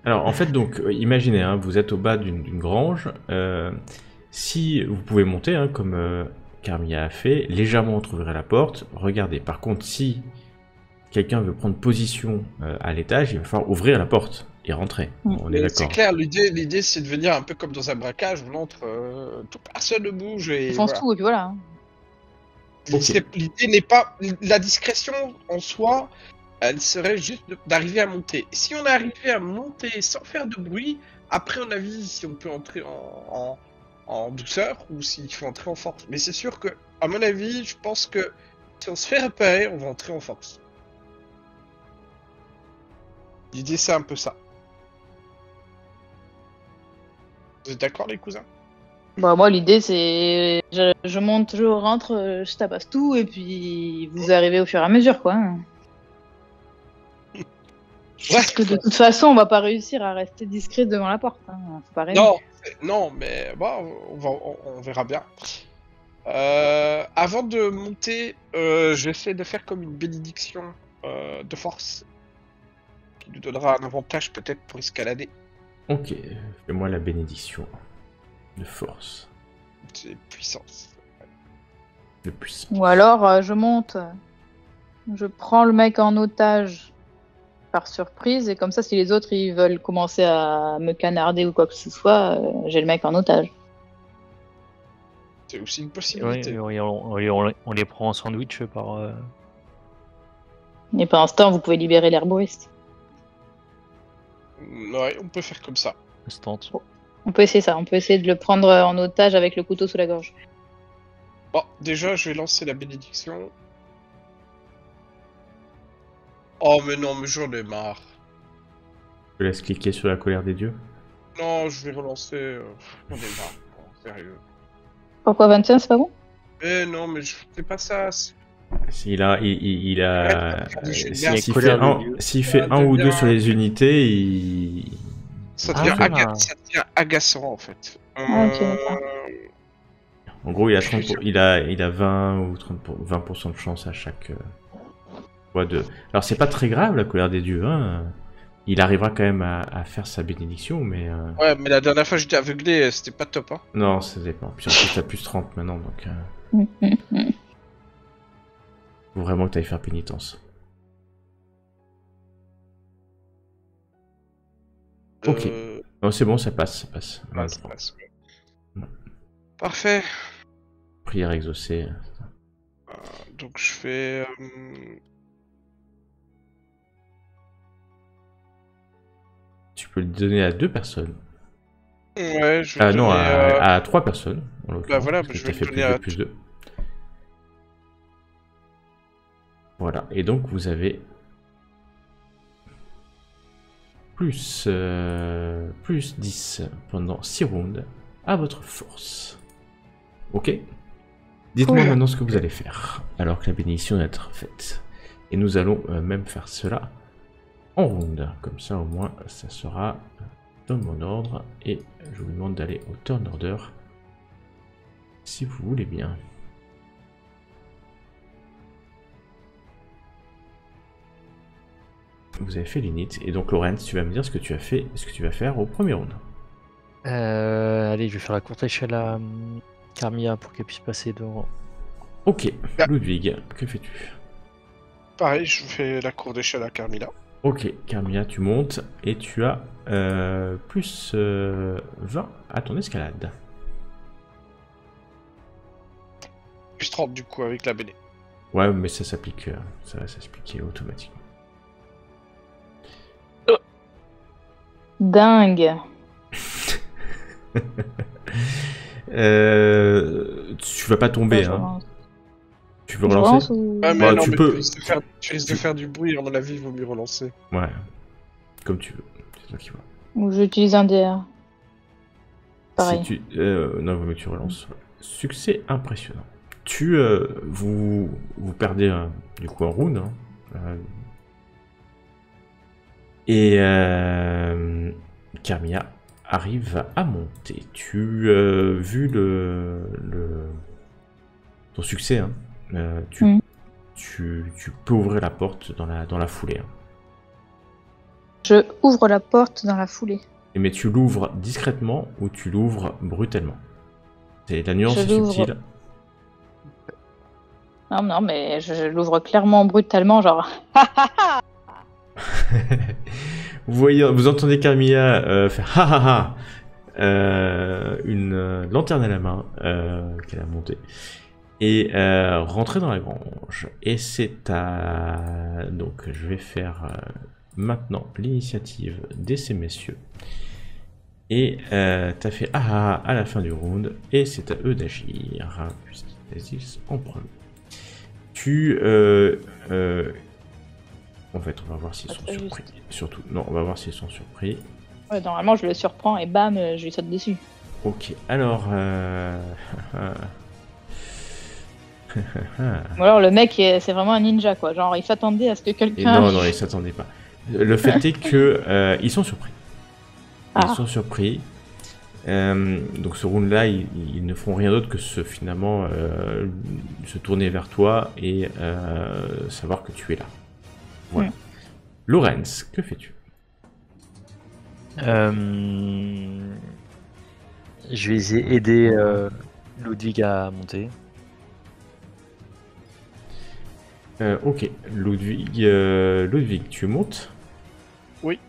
Alors en fait donc imaginez, hein, vous êtes au bas d'une grange, si vous pouvez monter, hein, comme Carmilla a fait, légèrement entrouvrir la porte, regardez. Par contre si quelqu'un veut prendre position à l'étage, il va falloir ouvrir la porte et rentrer. On est Mais c'est d'accord. clair, l'idée c'est de venir un peu comme dans un braquage, on entre, tout personne ne bouge et Ils foncent voilà. tout, et puis voilà. Hein. Ok. L'idée n'est pas la discrétion en soi, elle serait juste d'arriver à monter. Si on arrivait à monter sans faire de bruit, après on avise si on peut entrer en douceur ou s'il faut entrer en force. Mais c'est sûr que, à mon avis, je pense que si on se fait repérer, on va entrer en force. L'idée c'est un peu ça. Vous êtes d'accord les cousins? Bah, moi, l'idée, c'est. Je monte, je rentre, je tabasse tout, et puis vous arrivez au fur et à mesure, quoi. Hein. Parce que de toute façon, on va pas réussir à rester discret devant la porte. Hein. Faut pas rêver. Non, mais bon, on verra bien. Avant de monter, j'essaie de faire comme une bénédiction de force qui nous donnera un avantage peut-être pour escalader. Ok, fais-moi la bénédiction de force, C'est puissance. de puissance. Ou alors, je monte, je prends le mec en otage par surprise, et comme ça, si les autres ils veulent commencer à me canarder ou quoi que ce soit, j'ai le mec en otage. C'est aussi une Ouais, possibilité. on les prend en sandwich par. Et pendant ce temps, vous pouvez libérer l'herboriste. Ouais, on peut faire comme ça. Instant. On peut essayer ça, on peut essayer de le prendre en otage avec le couteau sous la gorge. Bon, déjà, je vais lancer la bénédiction. Oh, mais non, mais j'en ai marre. Je te laisse cliquer sur la colère des dieux. Non, je vais relancer. J'en ai marre. Oh, sérieux. Pourquoi 21, c'est pas bon? Mais non, mais je fais pas ça. Il a, Ouais, s'il fait un ou deux sur les unités, il... Ça Ah. devient agaçant en fait. Ah, ok, d'accord. En gros, il a 30 il a 20 ou 20% de chance à chaque fois de... Alors c'est pas très grave la colère des dieux, hein. Il arrivera quand même à faire sa bénédiction, mais... Ouais, mais la dernière fois j'étais aveuglé, c'était pas top, hein. Non, ça dépend. Puis en plus, t'as plus 30 maintenant, donc... Faut vraiment que t'ailles faire pénitence. Ok. Non, c'est bon, ça passe, ça passe. Ouais, ça passe. Ouais. Parfait. Prière exaucée. Donc je fais... Tu peux le donner à 2 personnes. Ouais, je vais Ah le non, donner, à 3 personnes. En l'occurrence, voilà, parce que je t'as vais fait le plus donner de à plus 2. Voilà, et donc vous avez plus 10 pendant 6 rounds à votre force. Ok. Dites-moi Cool. maintenant ce que vous allez faire, alors que la bénédiction va être faite. Et nous allons même faire cela en round. Comme ça, au moins, ça sera dans mon ordre. Et je vous demande d'aller au turn order, si vous voulez bien. Vous avez fait l'init, et donc Lorenz, tu vas me dire ce que tu as fait, ce que tu vas faire au premier round. Allez, je vais faire la courte échelle à Carmilla pour qu'elle puisse passer devant. Ok, Ah. Ludwig, que fais-tu? Pareil, je fais la cour d'échelle à Carmilla. Ok, Carmilla, tu montes, et tu as plus 20 à ton escalade. Plus 30 du coup avec la BD. Ouais, mais ça s'applique, ça va s'appliquer automatiquement. Dingue. Tu vas pas tomber, Je hein. relance. Tu veux Je relancer? relance ou... Ouais, mais Bah, non, tu mais peux- tu risques de faire du bruit, à mon avis, il vaut mieux relancer. Ouais, comme tu veux, c'est toi qui vois. ou j'utilise un DR. Pareil. Si tu... non, vaut mieux que tu relances. Succès impressionnant. Vous perdez du coup un round. Hein. Et Carmilla arrive à monter. Tu vu ton succès, hein, tu peux ouvrir la porte dans la foulée. Hein. Je ouvre la porte dans la foulée. Mais tu l'ouvres discrètement ou tu l'ouvres brutalement. La nuance Je est l'ouvre. subtile. Non, mais je l'ouvre clairement, brutalement, genre... Vous entendez Carmilla faire ha ha ha, une lanterne à la main qu'elle a montée et rentrer dans la grange. Et c'est à... Donc je vais faire maintenant l'initiative de ces messieurs. Et t'as fait ah ah ah à la fin du round et c'est à eux d'agir puisqu'ils agissent en premier. En fait, on va voir s'ils sont très surpris. Surtout, non, on va voir s'ils sont surpris. Ouais, normalement, je le surprends et bam, je lui saute dessus. Ok, alors... Ou alors le mec, c'est vraiment un ninja, quoi. Genre, il s'attendait à ce que Et quelqu'un... non, ils s'attendaient pas. Le fait est que ils sont surpris. Ils Ah. sont surpris. Donc ce round-là, ils ne font rien d'autre que finalement se tourner vers toi et savoir que tu es là. Voilà. Lorenz, que fais-tu? Je vais essayer aider Ludwig à monter. Ok, Ludwig, tu montes? Oui.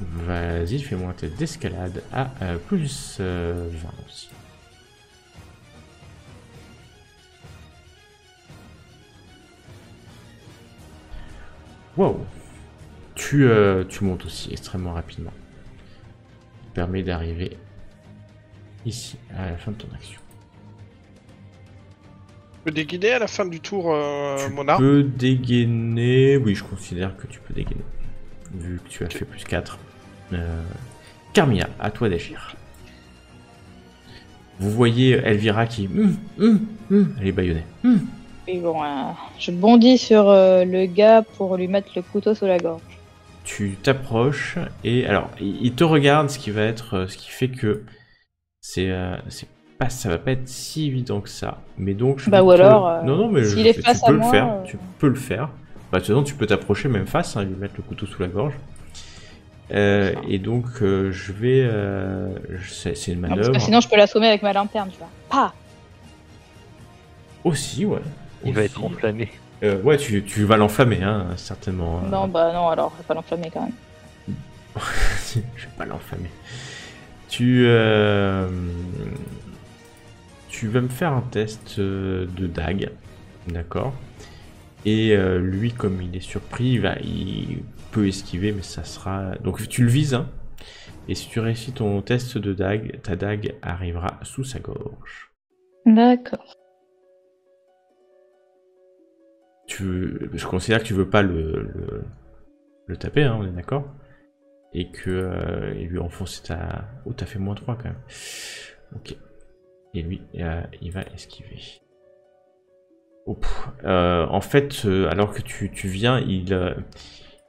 Vas-y, fais-moi un test d'escalade à plus 20 aussi. Wow. Tu montes aussi extrêmement rapidement. Ça te permet d'arriver ici à la fin de ton action. Je peux dégainer à la fin du tour Tu mon arme. peux dégainer... Oui, je considère que tu peux dégainer. Vu que tu as fait plus 4. Carmilla, à toi d'agir. Vous voyez Elvira qui... elle est bâillonnée. Et bon, je bondis sur le gars pour lui mettre le couteau sous la gorge. Tu t'approches et alors il te regarde, ce qui fait que ça va pas être si évident que ça. Mais donc je Bah, vais ou alors, non mais s'il est tu face peux à le moi, faire, tu peux le faire. Bah, de toute façon, tu peux t'approcher même face, hein, lui mettre le couteau sous la gorge. Et donc je vais c'est une Non, manœuvre. parce que sinon, je peux l'assommer avec ma lanterne, tu vois. Ah. Aussi, ouais. Il va Aussi. être enflammé. Ouais, tu vas l'enflammer, hein, certainement. Non, bah non, alors, je vais pas l'enflammer quand même. Je vais pas l'enfammer. Tu vas me faire un test de dague, d'accord? Et lui, comme il est surpris, il peut esquiver, mais ça sera... Donc tu le vises, hein? Et si tu réussis ton test de dague, ta dague arrivera sous sa gorge. D'accord. Je considère que tu veux pas le taper, hein, on est d'accord? Et que il lui enfoncer ta... Oh, t'as fait -3 quand même. Ok. Et lui, il va esquiver. Oh, en fait, alors que tu viens, il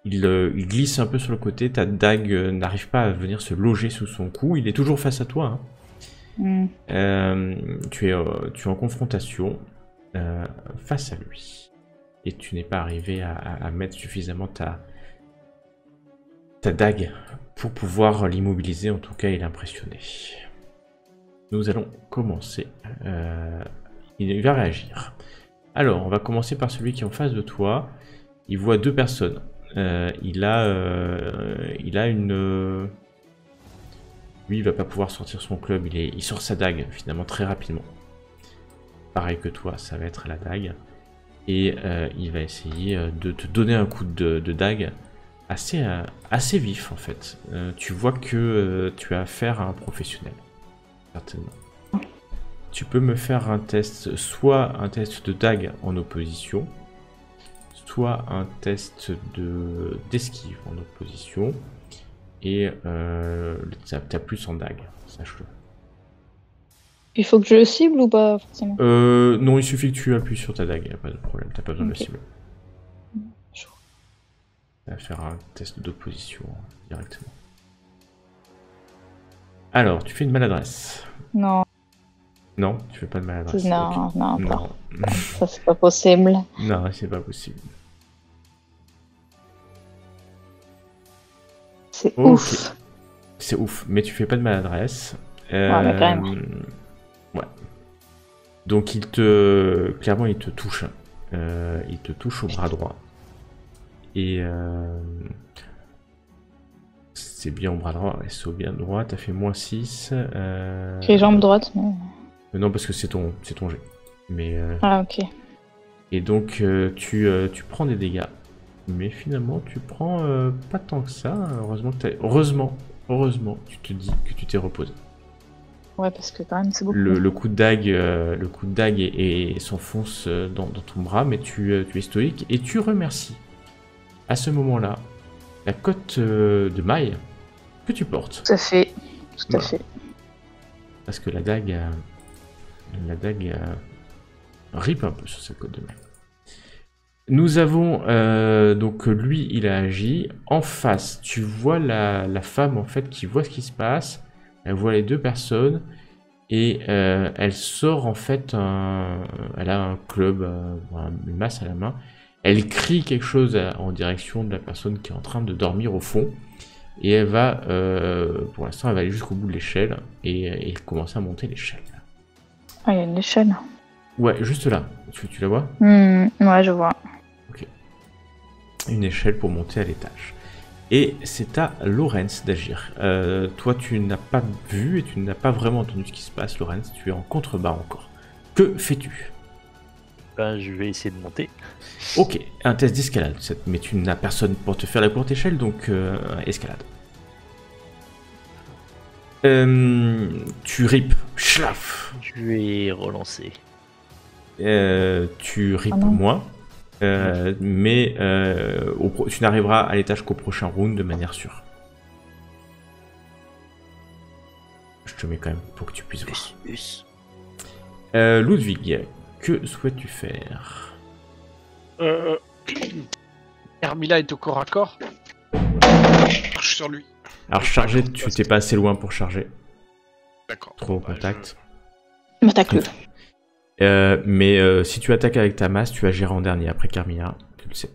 glisse un peu sur le côté, ta dague n'arrive pas à venir se loger sous son cou, il est toujours face à toi. Hein. Tu es en confrontation face à lui. Et tu n'es pas arrivé à mettre suffisamment ta dague pour pouvoir l'immobiliser, en tout cas il est impressionné. Nous allons commencer. Il va réagir. Alors, on va commencer par celui qui est en face de toi. Il voit 2 personnes. Il a une... Lui, il va pas pouvoir sortir son club. Il sort sa dague, finalement, très rapidement. Pareil que toi, ça va être la dague. Et il va essayer de te donner un coup de dague assez vif, en fait. Tu vois que tu as affaire à un professionnel. Certainement. Tu peux me faire un test, soit un test de dague en opposition, soit un test d'esquive en opposition, et t'as plus en dague, sache-le. Il faut que je le cible ou pas forcément? Non, il suffit que tu appuies sur ta dague, il n'y a pas de problème, t'as pas besoin de le cibler. Tu vas faire un test d'opposition directement. Alors, tu fais une maladresse. Non. Non, tu fais pas de maladresse. Non, Okay. non, Non. ça c'est pas possible. Non, c'est pas possible. C'est Ok. ouf. C'est ouf, mais tu fais pas de maladresse. Ouais, mais quand même. Ouais. Donc clairement, il te touche. Il te touche au bras droit. Et c'est bien au bras droit. Et c'est au bien droit. T'as fait -6. J'ai jambe droite, mais... Non, parce que c'est ton jet. Mais Ah, ok. et donc tu prends des dégâts. Mais finalement, tu prends pas tant que ça. Heureusement, tu te dis que tu t'es reposé. Ouais, parce que quand même, c'est beaucoup. Le coup de dague s'enfonce dans ton bras, mais tu es stoïque et tu remercies. À ce moment-là, la cotte de maille que tu portes. Tout à fait. Tout à Voilà. fait. Parce que la dague rip un peu sur cette cotte de maille. Nous avons donc lui, il a agi. En face, tu vois la femme en fait qui voit ce qui se passe. Elle voit les 2 personnes et elle sort en fait elle a un club, une masse à la main. Elle crie quelque chose en direction de la personne qui est en train de dormir au fond et elle va, pour l'instant, elle va aller jusqu'au bout de l'échelle et commencer à monter l'échelle. Ah, il y a une échelle. Ouais, juste là. Tu la vois? Ouais, je vois. Une échelle pour monter à l'étage. Et c'est à Laurence d'agir. Toi, tu n'as pas vu et tu n'as pas vraiment entendu ce qui se passe, Laurence. Tu es en contrebas encore. Que fais-tu? Ben, je vais essayer de monter. Ok, un test d'escalade. Mais tu n'as personne pour te faire la courte échelle, donc escalade. Tu ripes. Schlaf. Je vais relancer. Tu ripes Ah non. moins. Mais tu n'arriveras à l'étage qu'au prochain round de manière sûre. Je te mets quand même pour que tu puisses voir. Ludwig, que souhaites-tu faire? Carmilla est au corps à corps. Je marche sur lui. Alors charger, tu t'es pas assez loin pour charger. D'accord. Trop au Bah, contact. M'attaque-le. Mais si tu attaques avec ta masse, tu agiras en dernier après Carmilla, tu le sais.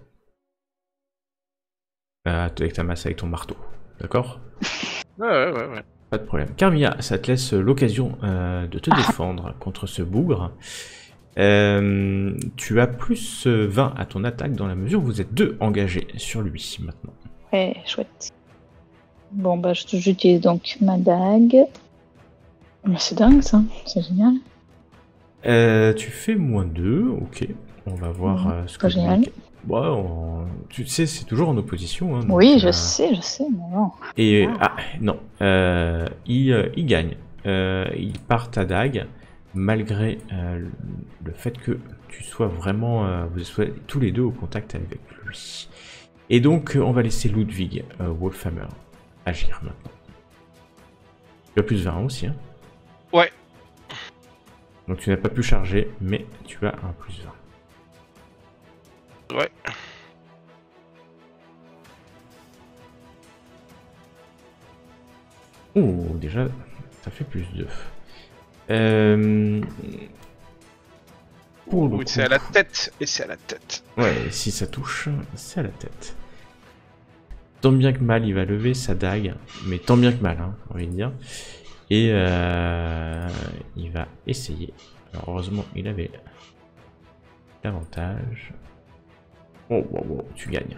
Avec ta masse, avec ton marteau. D'accord? Ouais. Pas de problème. Carmilla, ça te laisse l'occasion de te défendre contre ce bougre. Tu as plus 20 à ton attaque dans la mesure où vous êtes 2 engagés sur lui maintenant. Ouais, chouette. Bon, bah, j'utilise donc ma dague. Mais c'est dingue, ça. C'est génial. Tu fais -2, ok. On va voir ce que pas génial. Bon, tu sais, c'est toujours en opposition. Hein, donc, Oui, je sais, mais bon. Et non, il gagne. Il part ta dague, malgré le fait que tu sois vraiment, vous soyez tous les deux au contact avec lui. Et donc, on va laisser Ludwig Wolfhammer agir maintenant. Tu as plus 20 aussi, hein. Ouais. Donc tu n'as pas pu charger, mais tu as un plus 20. Ouais. Oh, déjà, ça fait plus 2. Pour le Oui, coup... c'est à la tête, et c'est à la tête. Ouais, si ça touche, c'est à la tête. Tant bien que mal, il va lever sa dague, mais tant bien que mal, hein, on va dire. Et il va essayer. Alors heureusement, il avait l'avantage. Oh, tu gagnes.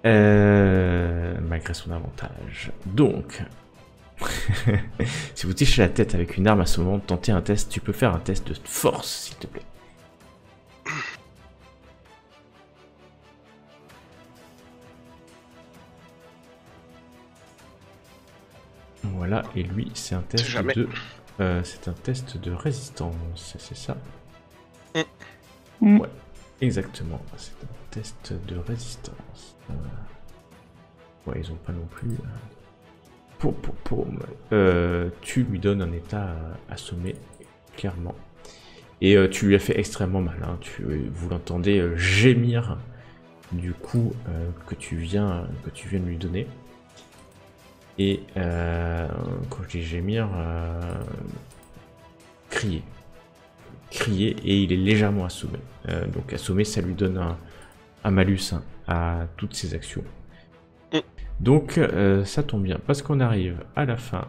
Malgré son avantage. Donc, si vous tichez la tête avec une arme à ce moment, tentez un test. Tu peux faire un test de force, s'il te plaît. Voilà, et lui, c'est un test c'est un test de résistance, c'est ça? Ouais, exactement. C'est un test de résistance. Ouais, ils ont pas non plus. Tu lui donnes un état assommé, clairement. Et tu lui as fait extrêmement mal. Hein. Vous l'entendez gémir du coup que tu viens de lui donner. Et quand je dis gémir, crier. Crier, et il est légèrement assommé. Donc assommé, ça lui donne un malus à toutes ses actions. Donc ça tombe bien, parce qu'on arrive à la fin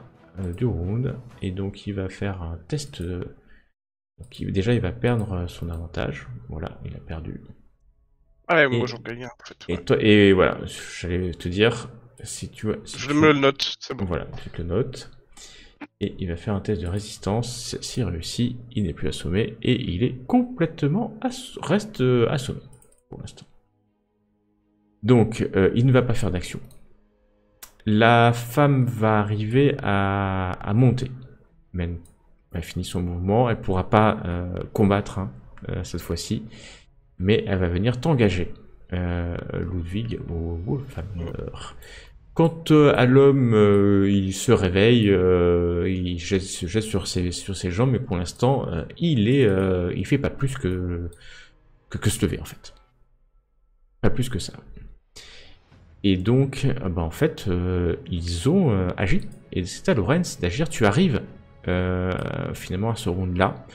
du round, et donc il va faire un test. Donc, déjà, il va perdre son avantage. Voilà, il a perdu. Ouais, moi j'en gagne un, en fait. Ouais. Et voilà, j'allais te dire, si tu vois... Je me le note, c'est bon. Voilà, tu te le notes. Et il va faire un test de résistance. S'il réussit, il n'est plus assommé. Et il est complètement... reste assommé, pour l'instant. Donc, il ne va pas faire d'action. La femme va arriver à monter. Mais elle finit son mouvement. Elle ne pourra pas combattre cette fois-ci. Mais elle va venir t'engager. Ludwig ou Wolfhammer. Quant à l'homme, il se réveille, il se jette sur ses jambes, mais pour l'instant, il fait pas plus que se lever en fait. Pas plus que ça. Et donc, en fait, ils ont agi. Et c'est à Lorenz d'agir. Tu arrives finalement à ce round-là.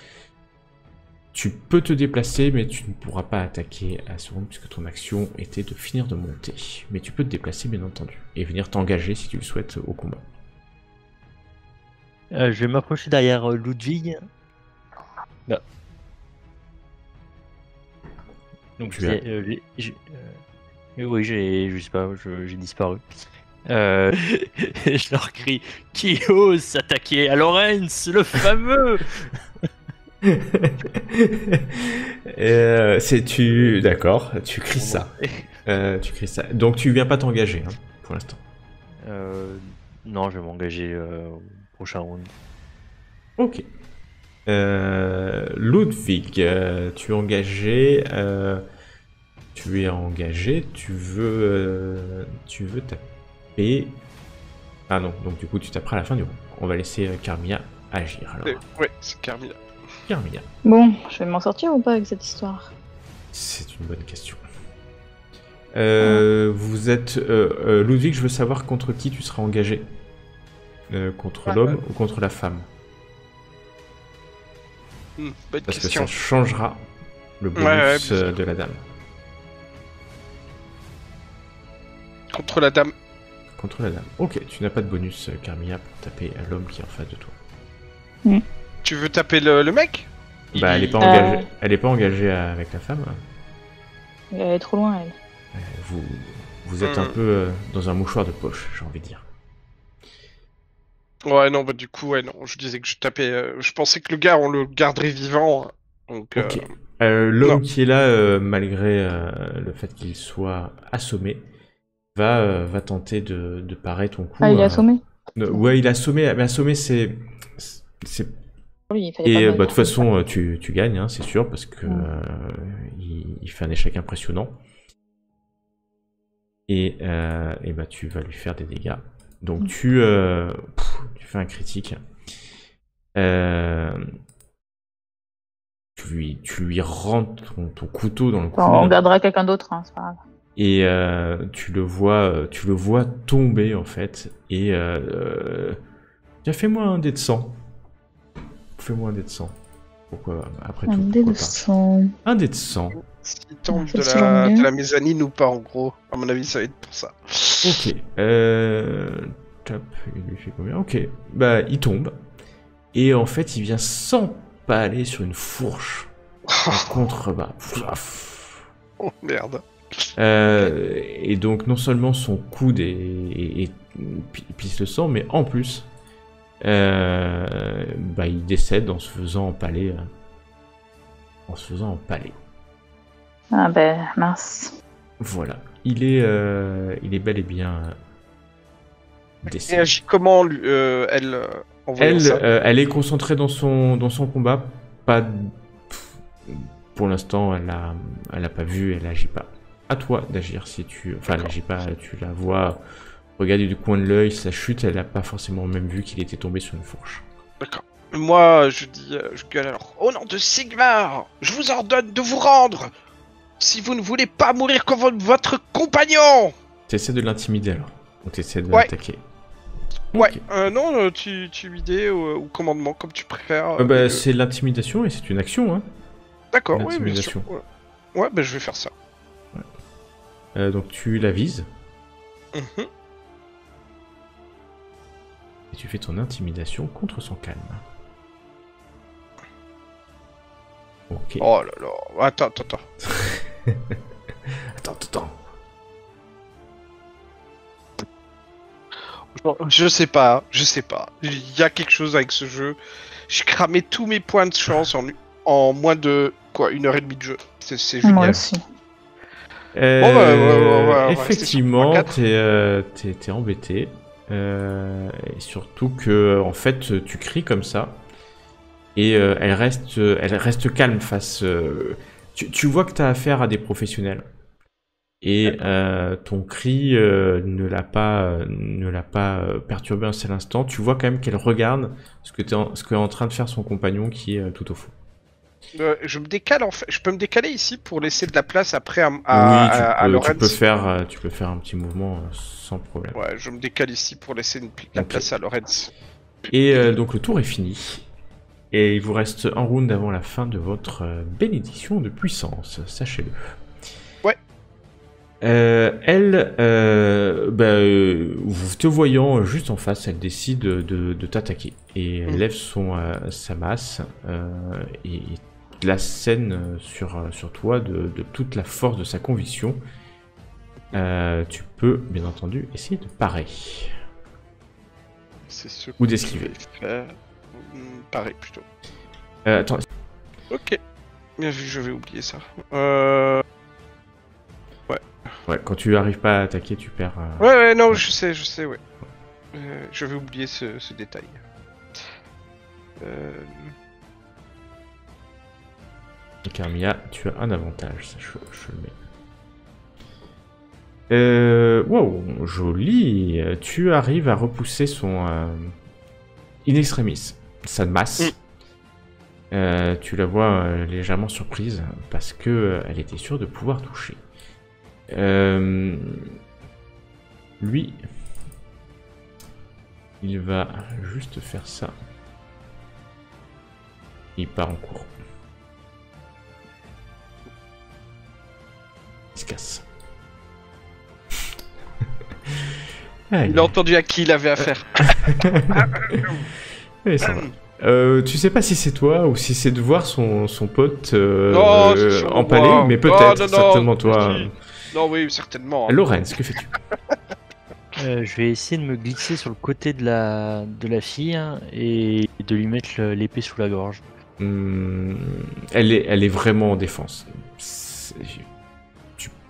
Tu peux te déplacer, mais tu ne pourras pas attaquer à ce round puisque ton action était de finir de monter. Mais tu peux te déplacer, bien entendu, et venir t'engager si tu le souhaites au combat. Je vais m'approcher derrière Ludwig. Là. Donc oui, je sais pas, j'ai disparu. Je leur crie: qui ose s'attaquer à Lorenz, le fameux? D'accord, tu cries ça. Tu cries ça. Donc tu viens pas t'engager pour l'instant. Non, je vais m'engager au prochain round. Ok. Ludwig, tu es engagé. Tu es engagé. Tu veux taper. Ah non, donc du coup tu taperas à la fin du round. On va laisser Carmilla agir alors. Ouais, c'est Carmilla. Carmilla. Bon, je vais m'en sortir ou pas avec cette histoire? C'est une bonne question. Vous êtes... Ludwig, je veux savoir contre qui tu seras engagé. Contre l'homme ou contre la femme? Bonne Parce question. que ça changera le bonus de la dame. Contre la dame. Contre la dame. Ok, tu n'as pas de bonus, Carmilla, pour taper à l'homme qui est en face de toi. Tu veux taper le mec? Bah, elle est pas engagée. Elle est pas engagée avec la femme. Elle est trop loin, elle. Vous êtes un peu dans un mouchoir de poche, j'ai envie de dire. Ouais, non, bah du coup, ouais, non, je disais que je tapais... je pensais que le gars, on le garderait vivant, hein. Donc, Ok. non. L'homme qui est là, malgré le fait qu'il soit assommé, va tenter de parer ton coup. Ah, il est assommé. Ouais, il est assommé, mais assommé, c'est... Oui, il fallait Et pas de toute façon, tu gagnes, hein, c'est sûr, parce que il fait un échec impressionnant. Et bah, tu vas lui faire des dégâts. Donc tu fais un critique. Tu lui rentres ton couteau dans le cou. On gardera quelqu'un d'autre, hein, c'est pas grave. Et tu le vois tomber en fait. Et tiens, fais-moi un dé de sang. Fais-moi un dé de sang. Pourquoi après tout? Un dé de sang. Un dé de sang. S'il tombe Ça, de c'est jamais bien. la mezzanine ou pas, en gros. À mon avis, ça va être pour ça. Ok. Top. Il lui fait combien? Ok. Bah, il tombe. Et en fait, il vient s'empaler sur une fourche. En contrebas. Oh merde. Et donc, non seulement son coude pisse le sang, mais en plus, bah, il décède en se faisant empaler. Ah ben, mince. Voilà. Il est bel et bien Et décédé. agit comment, elle, en voyant ça? Elle est concentrée dans son combat. Pas pour l'instant, elle a pas vu, elle agit pas. À toi d'agir si tu, enfin, elle agit pas. Tu la vois regarder du coin de l'œil sa chute. Elle a pas forcément même vu qu'il était tombé sur une fourche. D'accord. Moi, je dis, je gueule alors. Au nom de Sigmar, je vous ordonne de vous rendre si vous ne voulez pas mourir comme votre compagnon. T'essaies de l'intimider alors. Ou t'essaies de Ouais. l'attaquer. Ouais. Ok. Non, tu idée ou commandement comme tu préfères. Bah, c'est l'intimidation et c'est une action, hein. D'accord. Oui, bien sûr. l'intimidation. Ouais, bah je vais faire ça. Donc tu la vises Mhm. et tu fais ton intimidation contre son calme. Ok. Oh là là. Attends. Attends. Je sais pas. Il y a quelque chose avec ce jeu. J'ai cramé tous mes points de chance en moins de quoi, 1h30 de jeu. C'est génial. Moi aussi. Ouais, Effectivement, rester t'es embêté. Et surtout que, en fait, tu cries comme ça. Et elle reste calme face. Tu vois que t'as affaire à des professionnels. Et ton cri ne l'a pas perturbé un seul instant. Tu vois quand même qu'elle regarde ce qu'est en train de faire son compagnon qui est tout au fond. Je me décale en fait. Je peux me décaler ici pour laisser de la place après à Oui, tu peux Lorenz. faire un petit mouvement sans problème. Ouais, je me décale ici pour laisser la Ok. place à Lorenz. Et donc le tour est fini. Et il vous reste un round avant la fin de votre bénédiction de puissance, sachez-le. Ouais. Elle, vous te voyant juste en face, elle décide de t'attaquer. Et elle lève sa masse et la scène sur toi de toute la force de sa conviction. Tu peux, bien entendu, essayer de parer. C'est ce Ou que d'esquiver. je vais faire. Pareil plutôt. Attends, Ok. Bien vu, je vais oublier ça. ouais, quand tu arrives pas à attaquer, tu perds. Ouais, non, Ouais. je sais, ouais. Je vais oublier ce détail. Et Carmilla, tu as un avantage, ça, je le mets. Wow, joli. Tu arrives à repousser son in extremis, sa masse. Tu la vois légèrement surprise parce que elle était sûre de pouvoir toucher. Lui, il va juste faire ça. Il part en courant. Il se casse. Il a entendu à qui il avait affaire. Ouais, ça va. Tu sais pas si c'est toi ou si c'est de voir son pote Non, c'est sûrement empalé, moi. mais peut-être, Non, certainement toi. Non, oui, certainement. hein. Lorenz, que fais-tu? Je vais essayer de me glisser sur le côté de la fille hein, et de lui mettre l'épée sous la gorge. Elle est vraiment en défense.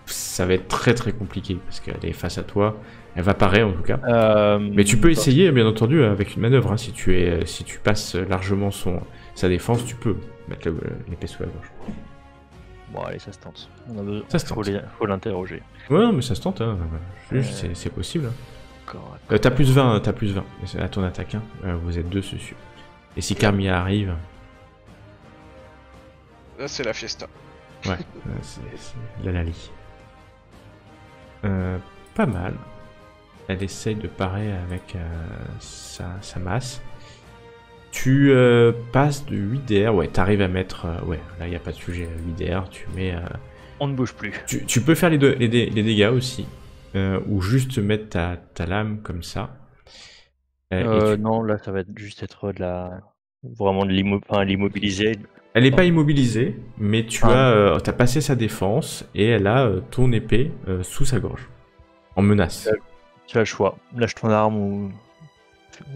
Ça va être très très compliqué parce qu'elle est face à toi. Elle va parer en tout cas. Mais tu peux essayer, bien entendu, avec une manœuvre. Hein. Si tu passes largement sa défense, tu peux mettre l'épée sous la gorge. Bon, allez, ça se tente. On a besoin. Ça se tente. Faut l'interroger. Ouais, non, mais ça se tente. Hein. C'est possible. Hein. D'accord. T'as plus 20, t'as plus 20 à ton attaque. Hein. Vous êtes deux dessus. Et si Carmilla arrive, Là, c'est la fiesta. ouais, c'est la Lali. Pas mal. Elle essaye de parer avec sa masse. Tu passes de 8 DR, ouais, t'arrives à mettre... ouais, là, il n'y a pas de sujet, 8 DR, tu mets... On ne bouge plus. Tu peux faire les dégâts aussi, ou juste mettre ta lame comme ça. Non, là, ça va juste être vraiment de l'immobiliser. Elle n'est pas immobilisée, mais tu as passé sa défense, et elle a ton épée sous sa gorge, en menace. Tu as le choix. Lâche ton arme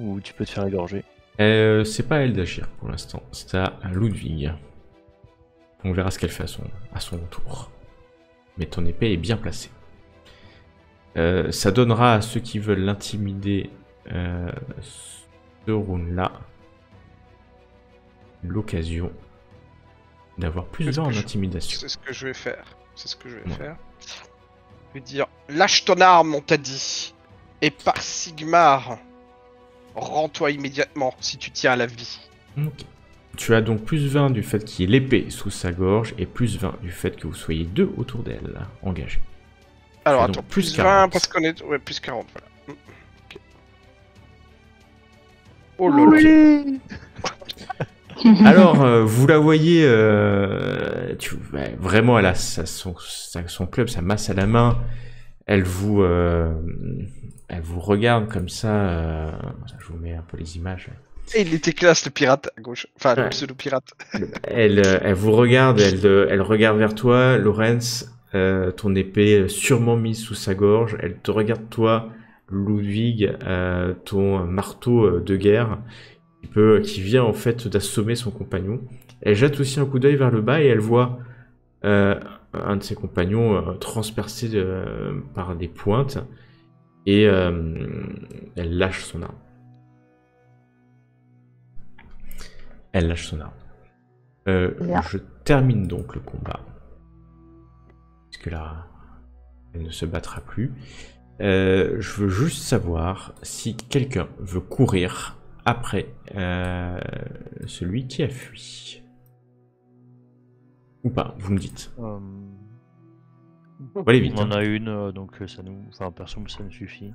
ou tu peux te faire égorger. C'est pas à elle d'agir pour l'instant, c'est à Ludwig. On verra ce qu'elle fait à son tour. Mais ton épée est bien placée. Ça donnera à ceux qui veulent l'intimider ce round-là l'occasion d'avoir plus de en intimidation. C'est ce que je vais faire. Je vais dire, lâche ton arme, on t'a dit. Et par Sigmar, rends-toi immédiatement si tu tiens à la vie. Ok. Tu as donc plus 20 du fait qu'il y ait l'épée sous sa gorge et plus 20 du fait que vous soyez deux autour d'elle, engagés. Alors donc attends, plus plus 40. 20 parce qu'on est... Ouais, plus 40, voilà. Ok. Oh là là. Alors, vous la voyez, vraiment, elle a son club, sa masse à la main. Elle vous regarde comme ça. Je vous mets un peu les images. Et il était classe le pirate à gauche. Enfin, Ouais. le pseudo-pirate. Elle vous regarde, elle regarde vers toi, Lorenz, ton épée sûrement mise sous sa gorge. Elle te regarde toi, Ludwig, ton marteau de guerre, qui vient en fait d'assommer son compagnon. Elle jette aussi un coup d'œil vers le bas et elle voit un de ses compagnons transpercé par des pointes et elle lâche son arme. Bien. Je termine donc le combat. Puisque là, elle ne se battra plus. Je veux juste savoir si quelqu'un veut courir après celui qui a fui. Ou pas, vous me dites. Faut aller vite. On en hein. a une, donc ça nous... Enfin, perso, ça nous suffit.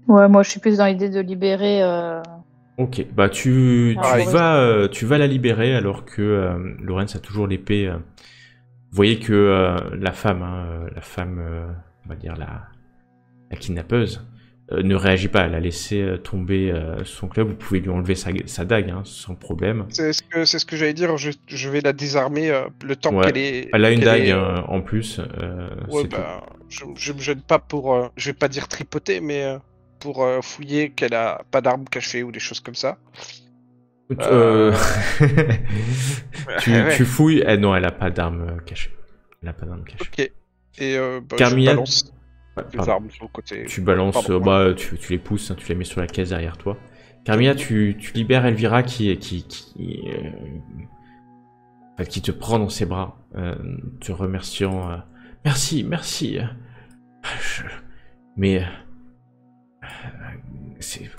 Ouais, moi je suis plus dans l'idée de libérer. Ok, bah tu Ah, vas la libérer alors que Lorenz a toujours l'épée. Vous voyez que la femme, on va dire la kidnappeuse, ne réagit pas. Elle a laissé tomber son club. Vous pouvez lui enlever sa dague hein, sans problème. C'est ce que j'allais dire. Je vais la désarmer le temps Ouais. qu'elle est. Elle a une qu'elle dague est, en plus. Ouais, c'est bah, je me gêne pas pour. Je vais pas dire tripoter, mais pour fouiller qu'elle a pas d'arme cachée ou des choses comme ça. tout. Ouais. Tu fouilles. Non, elle a pas d'arme cachée. Elle a pas d'arme cachée. Ok. Et bah, Carmilla- je balance Ouais, les pardon. armes sur le côté. Tu balances, Pardon. tu les pousses, hein, tu les mets sur la caisse derrière toi. Carmilla, tu libères Elvira qui te prend dans ses bras, te remerciant. Merci. Mais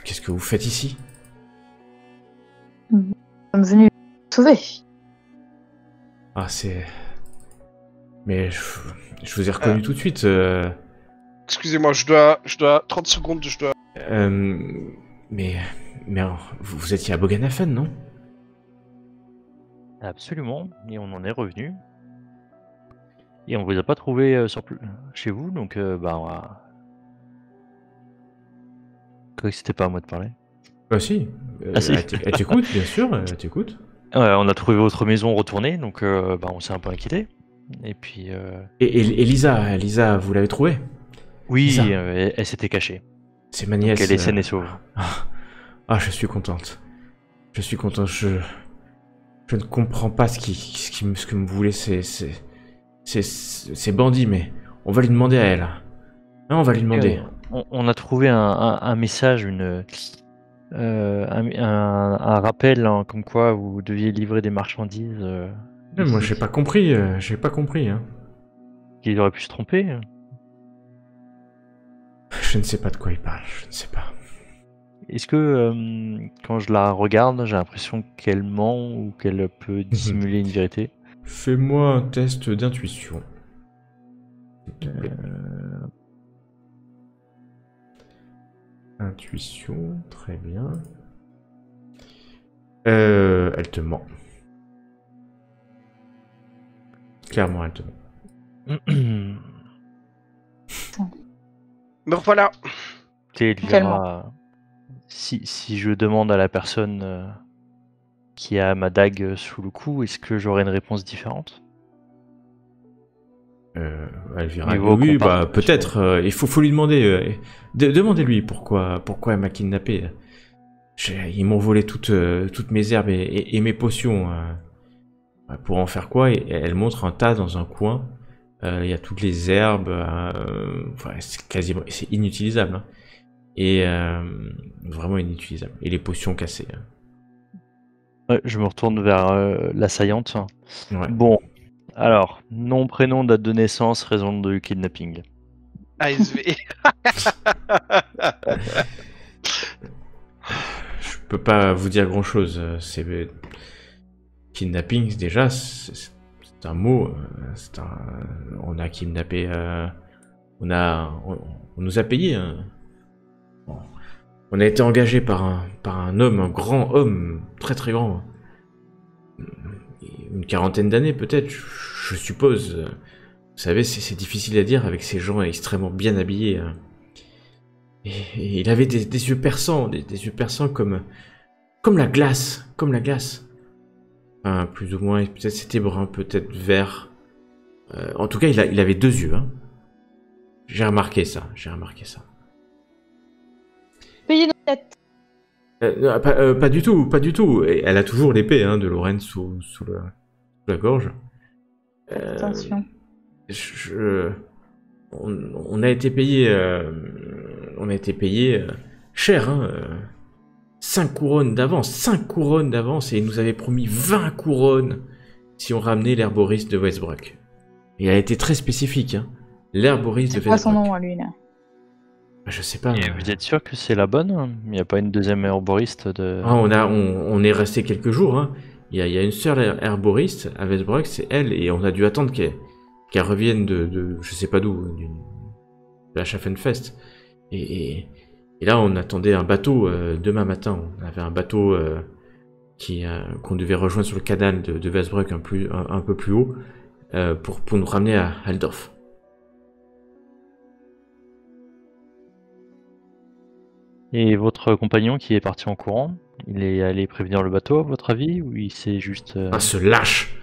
qu'est-ce que vous faites ici? Nous sommes venus sauver. Ah, c'est. Mais je vous ai reconnu tout de suite. Excusez-moi, je dois 30 secondes, je dois. Mais vous étiez à Boganafen, non? Absolument, et on en est revenu. Et on vous a pas trouvé chez vous, donc bah on va... Quoi que c'était pas à moi de parler. Ah si. Ah, si. Elle t'écoute, bien sûr, elle t'écoute. Ouais, on a trouvé votre maison retournée, donc bah on s'est un peu inquiété. Et puis, Et Lisa, vous l'avez trouvée? oui, Ça. elle s'était cachée. C'est ma Donc nièce. elle est saine et sauve. Ah, je suis contente. Je suis content. Je ne comprends pas ce que me voulez ces bandits, mais on va lui demander à elle. Hein, on va lui demander. On a trouvé un message, un rappel, hein, comme quoi vous deviez livrer des marchandises. Mais moi, ici. j'ai pas compris. J'ai pas compris. Hein. Qu'il aurait pu se tromper. Je ne sais pas de quoi il parle. Je ne sais pas. Est-ce que quand je la regarde, j'ai l'impression qu'elle ment ou qu'elle peut dissimuler une vérité? Fais-moi un test d'intuition. Intuition, très bien. Elle te ment. Clairement, elle te ment. Donc voilà. Elvira, si je demande à la personne qui a ma dague sous le cou, est-ce que j'aurai une réponse différente? Elvira, Niveau oui, bah comparaison. peut-être. Il faut lui demander. Demandez-lui pourquoi elle m'a kidnappé. Ils m'ont volé toutes mes herbes et mes potions. Pour en faire quoi? Et elle montre un tas dans un coin. Il y a toutes les herbes. Enfin, c'est inutilisable. Hein. Et vraiment inutilisable. Et les potions cassées. Hein. Ouais, je me retourne vers l'assaillante. Ouais. Bon, alors, nom, prénom, date de naissance, raison de kidnapping. ASV. Je peux pas vous dire grand chose. C'est kidnapping déjà, c'est un mot. On a kidnappé. On nous a payé. Hein. Bon. On a été engagé par un homme, un grand homme, très très grand. Une quarantaine d'années peut-être, je suppose. Vous savez, c'est difficile à dire avec ces gens extrêmement bien habillés. Hein. Et il avait des yeux perçants, des yeux perçants comme la glace, Enfin, plus ou moins, peut-être c'était brun, peut-être vert. En tout cas, il avait deux yeux. Hein. J'ai remarqué ça. Payez nos dettes. Pas du tout. Et elle a toujours l'épée hein, de Lorraine sous la gorge. Attention. On a été payé, cher, hein, 5 couronnes d'avance, et il nous avait promis 20 couronnes si on ramenait l'herboriste de Westbrook. Et elle a été très spécifique, hein, l'herboriste de C'est quoi son Westbrook. nom à lui là? Je sais pas. Et vous êtes sûr que c'est la bonne? Il n'y a pas une deuxième herboriste de... Ah, on est resté quelques jours, hein. Il y a une seule herboriste à Westbrook, c'est elle, et on a dû attendre qu'elle revienne de je sais pas d'où, de la Schaffenfest. Et là, on attendait un bateau demain matin. On avait un bateau qu'on devait rejoindre sur le canal de Westbrook un peu plus haut pour nous ramener à Aldorf. Et votre compagnon qui est parti en courant, il est allé prévenir le bateau à votre avis, ou il s'est juste... Ah, ce lâche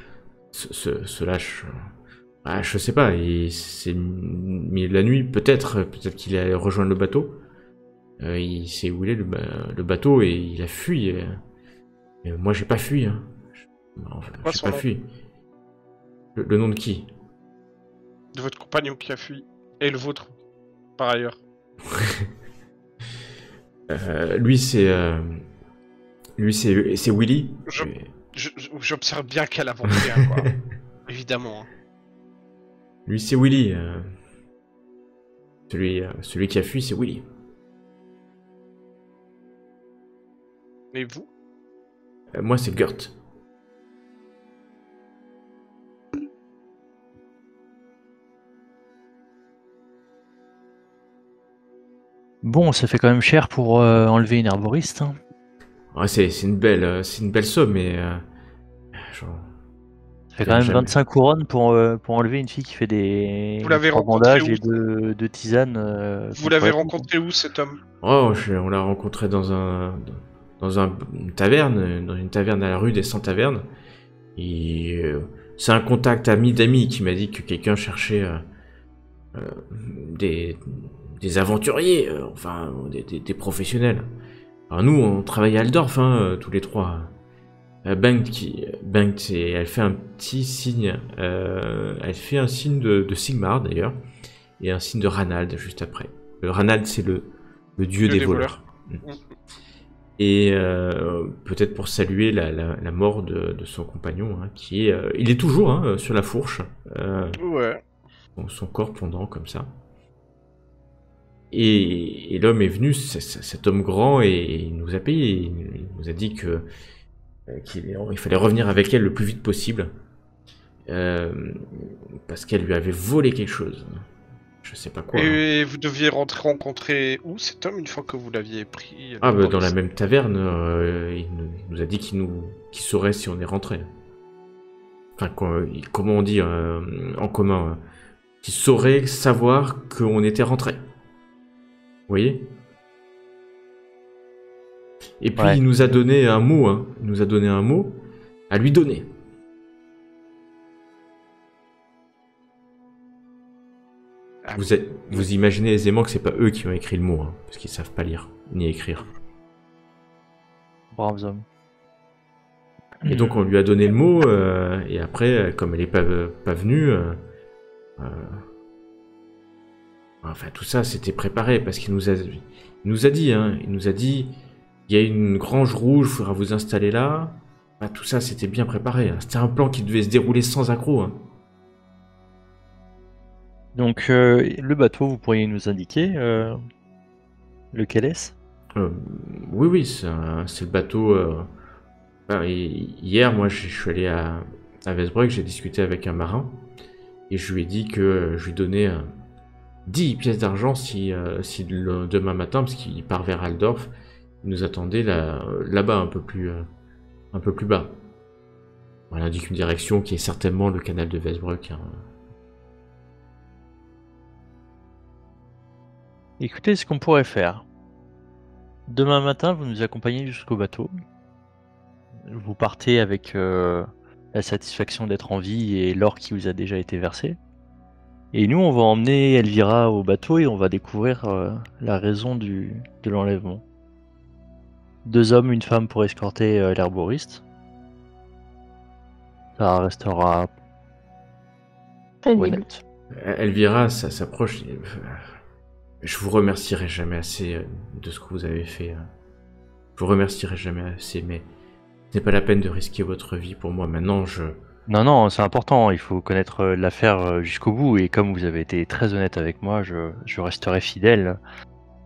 Ce lâche... Ah, je sais pas, il s'est mis la nuit, peut-être qu'il a rejoint le bateau. Il sait où il est, le bateau, et il a fui. Mais moi, j'ai pas fui. Hein. J'ai pas fui. Le nom de qui? De votre compagnon qui a fui. Et le vôtre, par ailleurs. Lui, c'est Willy. J'observe bien qu'elle avance bien, quoi. Évidemment. Hein. Lui, c'est Willy. Celui qui a fui, c'est Willy. Et vous? Moi, c'est Gert. Bon, ça fait quand même cher pour enlever une herboriste. Hein. Ouais, c'est une belle somme, mais Ça fait quand même 25 couronnes pour enlever une fille qui fait des Vous l'avez 3 rencontré bandages où? et de tisanes. Vous l'avez rencontré où, cet homme? Oh, on l'a rencontré dans une taverne à la rue des 100 tavernes. C'est un contact ami d'amis qui m'a dit que quelqu'un cherchait des aventuriers, enfin des professionnels. Alors nous, on travaille à Aldorf, tous les trois. Bengt, elle fait un petit signe, elle fait un signe de Sigmar d'ailleurs, et un signe de Ranald juste après. Le Ranald, c'est le dieu des voleurs. Et peut-être pour saluer la mort de son compagnon, qui est, il est toujours sur la fourche, Ouais. son corps pendant comme ça. Et l'homme est venu, cet homme grand, et il nous a payé. Il nous a dit qu'il fallait revenir avec elle le plus vite possible, parce qu'elle lui avait volé quelque chose. Je sais pas quoi. Et vous deviez rencontrer où cet homme une fois que vous l'aviez pris Dans la même taverne. Il nous a dit qu'il saurait si on est rentré. Enfin, comment on dit en commun, qu'il saurait savoir qu'on était rentré. Vous voyez? Et puis il nous a donné un mot, il nous a donné un mot à lui donner. Vous imaginez aisément que c'est pas eux qui ont écrit le mot, parce qu'ils savent pas lire ni écrire. Braves hommes. Et donc on lui a donné le mot, et après, comme elle est pas venue, enfin tout ça c'était préparé, parce qu'il nous a dit, il y a une grange rouge, il faudra vous installer là. Tout ça c'était bien préparé, c'était un plan qui devait se dérouler sans accroc. Donc le bateau, vous pourriez nous indiquer lequel est-ce? Oui, c'est le bateau. Hier, moi, je suis allé à Westbrook, j'ai discuté avec un marin, et je lui ai dit que je lui donnais 10 pièces d'argent si demain matin, parce qu'il part vers Aldorf, il nous attendait là-bas, un peu plus bas. On indique une direction qui est certainement le canal de Westbrook. Écoutez, ce qu'on pourrait faire. Demain matin, vous nous accompagnez jusqu'au bateau. Vous partez avec la satisfaction d'être en vie et l'or qui vous a déjà été versé. Et nous, on va emmener Elvira au bateau et on va découvrir la raison de l'enlèvement. 2 hommes, une femme pour escorter l'herboriste. Ça restera Crédible. honnête. Elvira, ça s'approche. Je vous remercierai jamais assez de ce que vous avez fait. Je vous remercierai jamais assez, mais ce n'est pas la peine de risquer votre vie pour moi. Maintenant, Non, c'est important. Il faut connaître l'affaire jusqu'au bout. Et comme vous avez été très honnête avec moi, je resterai fidèle.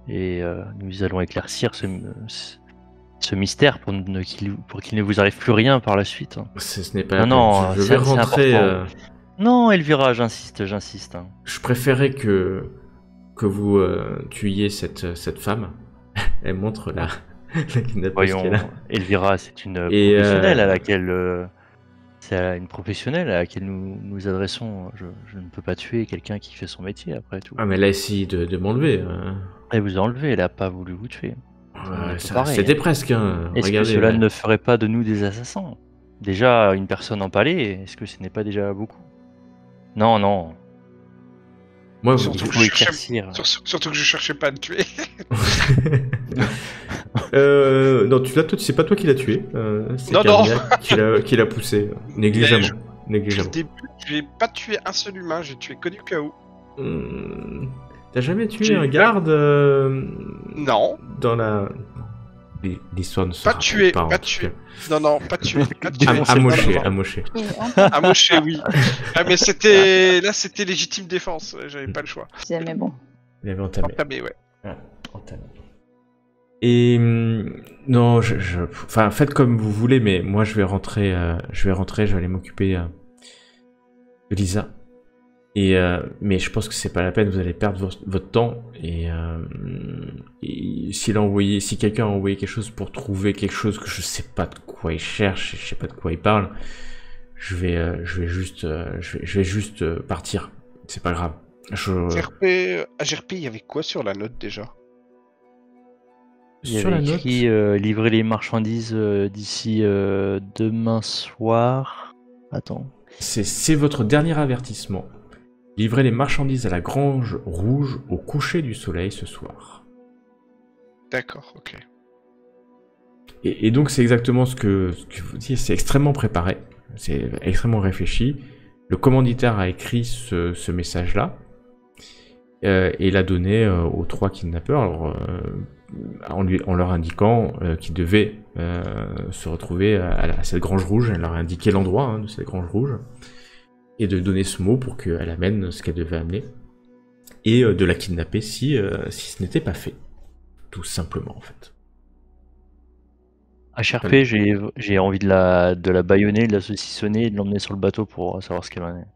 Et nous allons éclaircir ce mystère pour qu'il ne vous arrive plus rien par la suite. Ce n'est pas la peine. Non, je vais rentrer. Non, Elvira, j'insiste. Je préférais que vous tuiez cette femme. Elle montre la kidnappeuse Voyons, qu'elle a. Elvira, c'est une professionnelle à laquelle c'est une professionnelle à laquelle nous adressons. Je ne peux pas tuer quelqu'un qui fait son métier après tout. Mais elle a essayé de m'enlever. Elle vous a enlevé, elle n'a pas voulu vous tuer. C'était presque. Est-ce Regardez, que cela ne ferait pas de nous des assassins? Déjà, une personne empalée, est-ce que ce n'est pas déjà beaucoup? Non. Moi, Surtout vous que faut je cherchais- éclaircir. Surtout que je cherchais pas à le tuer. non, c'est pas toi qui l'as tué. C'est Non. Carmilla qui l'a poussé négligemment. Au début, je n'ai pas tué un seul humain, j'ai tué que du chaos. T'as jamais tué J'ai un pas- garde Non, dans l'histoire ne sera tué, pas en pas tout tué. cas. non, pas tué. Pas tué. Amoché. Amoché, oui. Mais c'était légitime défense, j'avais pas le choix. Mais bon. Il avait entamé. Entamé, ouais. Entamé. Et non, enfin, faites comme vous voulez, mais moi je vais rentrer, je vais aller m'occuper de Lisa. Mais je pense que c'est pas la peine, vous allez perdre votre temps. Et si quelqu'un a envoyé quelque chose pour trouver quelque chose que je sais pas de quoi il cherche, je sais pas de quoi il parle, je vais juste partir. C'est pas grave. À GRP, il y avait quoi sur la note déjà? Il y Sur la avait note, écrit livrer les marchandises d'ici demain soir. Attends. C'est votre dernier avertissement. Livrez les marchandises à la Grange Rouge au coucher du soleil ce soir. D'accord, ok. Et donc c'est exactement ce que vous dites, c'est extrêmement préparé, c'est extrêmement réfléchi. Le commanditaire a écrit ce message-là et l'a donné aux 3 kidnappeurs en leur indiquant qu'ils devaient se retrouver à cette Grange Rouge. Elle leur a indiqué l'endroit de cette Grange Rouge et de donner ce mot pour qu'elle amène ce qu'elle devait amener et de la kidnapper si ce n'était pas fait. Tout simplement en fait. HRP, j'ai envie de la bâillonner, de la saucissonner et de l'emmener sur le bateau pour savoir ce qu'elle en est.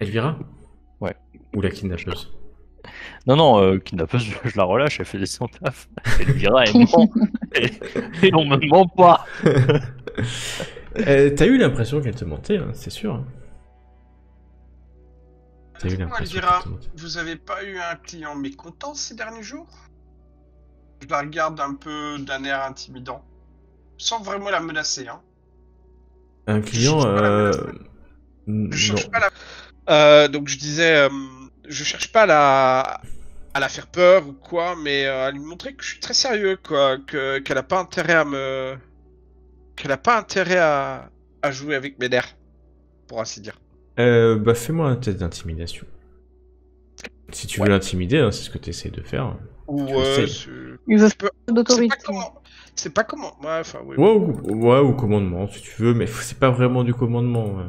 Elvira? Ouais. Ou la kidnappeuse? Non, kidnappeuse, je la relâche, elle fait son taf. Elvira, elle ment. Et on me ment pas. T'as eu l'impression qu'elle te mentait, hein, c'est sûr. Hein. T'as eu Dites-moi, l'impression Elvira, qu'elle te mentait. vous avez pas eu un client mécontent ces derniers jours? Je la regarde un peu d'un air intimidant. Sans vraiment la menacer, hein. Un client, Je cherche non. pas donc je disais, je cherche pas à la faire peur ou quoi, mais à lui montrer que je suis très sérieux, quoi, qu'elle a pas intérêt à jouer avec mes nerfs, pour ainsi dire. Bah fais-moi un test d'intimidation. Si tu veux l'intimider, hein, c'est ce que tu essaies de faire. Ouais, Il veut je peux- d'autorité. C'est pas comment. Ouais, enfin, oui. Ouais, ou commandement, si tu veux, mais c'est pas vraiment du commandement.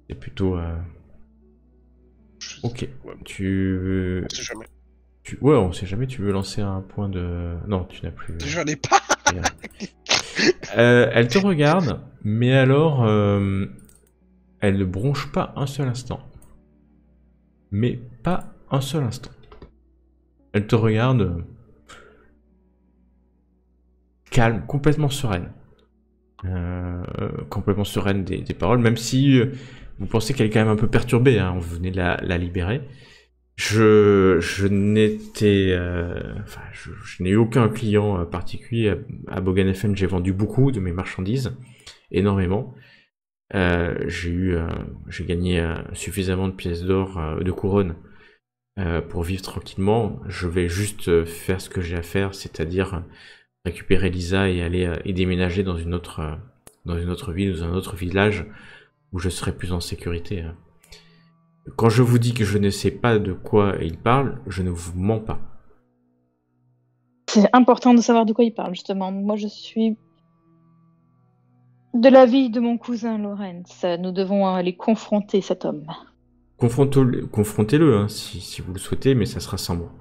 C'est plutôt... Ok, Ouais, tu... on sait jamais. Ouais, on sait jamais, tu veux lancer un point de... Non, tu n'as plus... J'en ai pas. Elle te regarde, mais alors... elle ne bronche pas un seul instant. Mais pas un seul instant. Elle te regarde... calme, complètement sereine. Complètement sereine des paroles, même si vous pensez qu'elle est quand même un peu perturbée, hein, vous venez de la libérer. Je n'étais... enfin, je n'ai eu aucun client particulier. À Bogan FM, j'ai vendu beaucoup de mes marchandises, énormément. J'ai gagné suffisamment de pièces d'or, de couronnes, pour vivre tranquillement. Je vais juste faire ce que j'ai à faire, c'est-à-dire récupérer Lisa et aller et déménager dans une autre ville, dans un autre village où je serai plus en sécurité. Quand je vous dis que je ne sais pas de quoi il parle, je ne vous mens pas. C'est important de savoir de quoi il parle, justement. Moi, je suis de l'avis de mon cousin Lorenz. Nous devons aller confronter cet homme. Confrontez-le, hein, si vous le souhaitez, mais ça sera sans moi.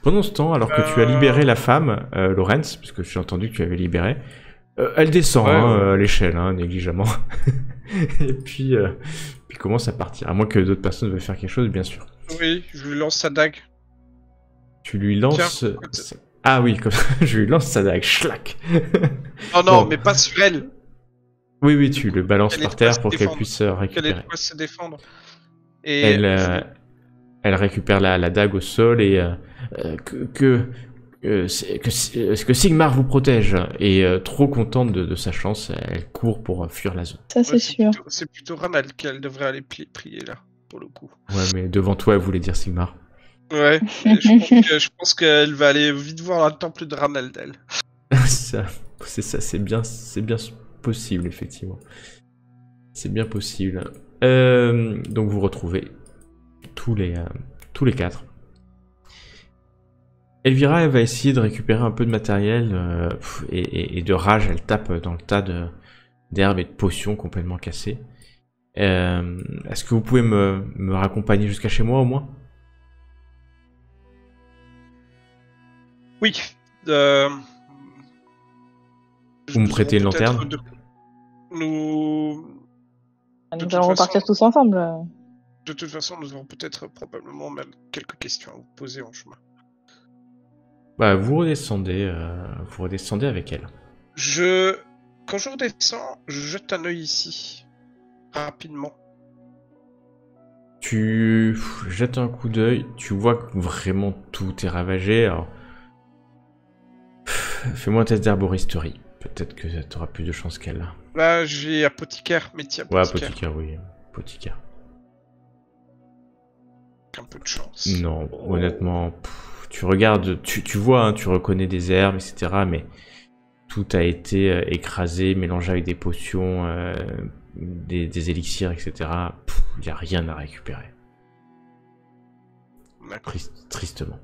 Pendant ce temps, alors que tu as libéré la femme, Lorenz, parce que j'ai entendu que tu avais libéré, elle descend l'échelle, négligemment. Et puis commence à partir. À moins que d'autres personnes veuillent faire quelque chose, bien sûr. Oui, je lui lance sa dague. Tu lui lances... Ah oui, comme ça, je lui lance sa dague, schlac. Oh non, mais pas sur elle. Oui, tu le balances par terre pour qu'elle défendre. puisse Qu'elle ait récupérer. de quoi se défendre. Et Elle récupère la dague au sol et que Sigmar vous protège. Et trop contente de sa chance, elle court pour fuir la zone. Ça, c'est sûr. C'est plutôt Ranal qu'elle devrait aller prier là, pour le coup. Ouais, mais devant toi, elle voulait dire Sigmar. Ouais, je pense qu'elle va aller vite voir le temple de Ranal d'elle. C'est bien possible, effectivement. C'est bien possible. Donc vous retrouvez tous les 4. Elvira, elle va essayer de récupérer un peu de matériel et de rage, elle tape dans le tas d'herbes et de potions complètement cassées. Est-ce que vous pouvez me raccompagner jusqu'à chez moi au moins? Oui. Vous me prêtez une lanterne? Nous allons repartir tous ensemble. De toute façon, nous aurons peut-être probablement même quelques questions à vous poser en chemin. Bah, vous redescendez avec elle. Quand je redescends, je jette un œil ici. Rapidement. Tu jettes un coup d'œil, tu vois que vraiment tout est ravagé. Alors... Fais-moi un test d'herboristerie. Peut-être que t'auras plus de chance qu'elle. Là, j'ai apothicaire, métier Ouais, apothicaire. apothicaire, oui. Apothicaire. Avec un peu de chance. Non, honnêtement, tu regardes, tu vois, hein, tu reconnais des herbes, etc. Mais tout a été écrasé, mélangé avec des potions, des élixirs, etc. Il n'y a rien à récupérer. D'accord. Tristement.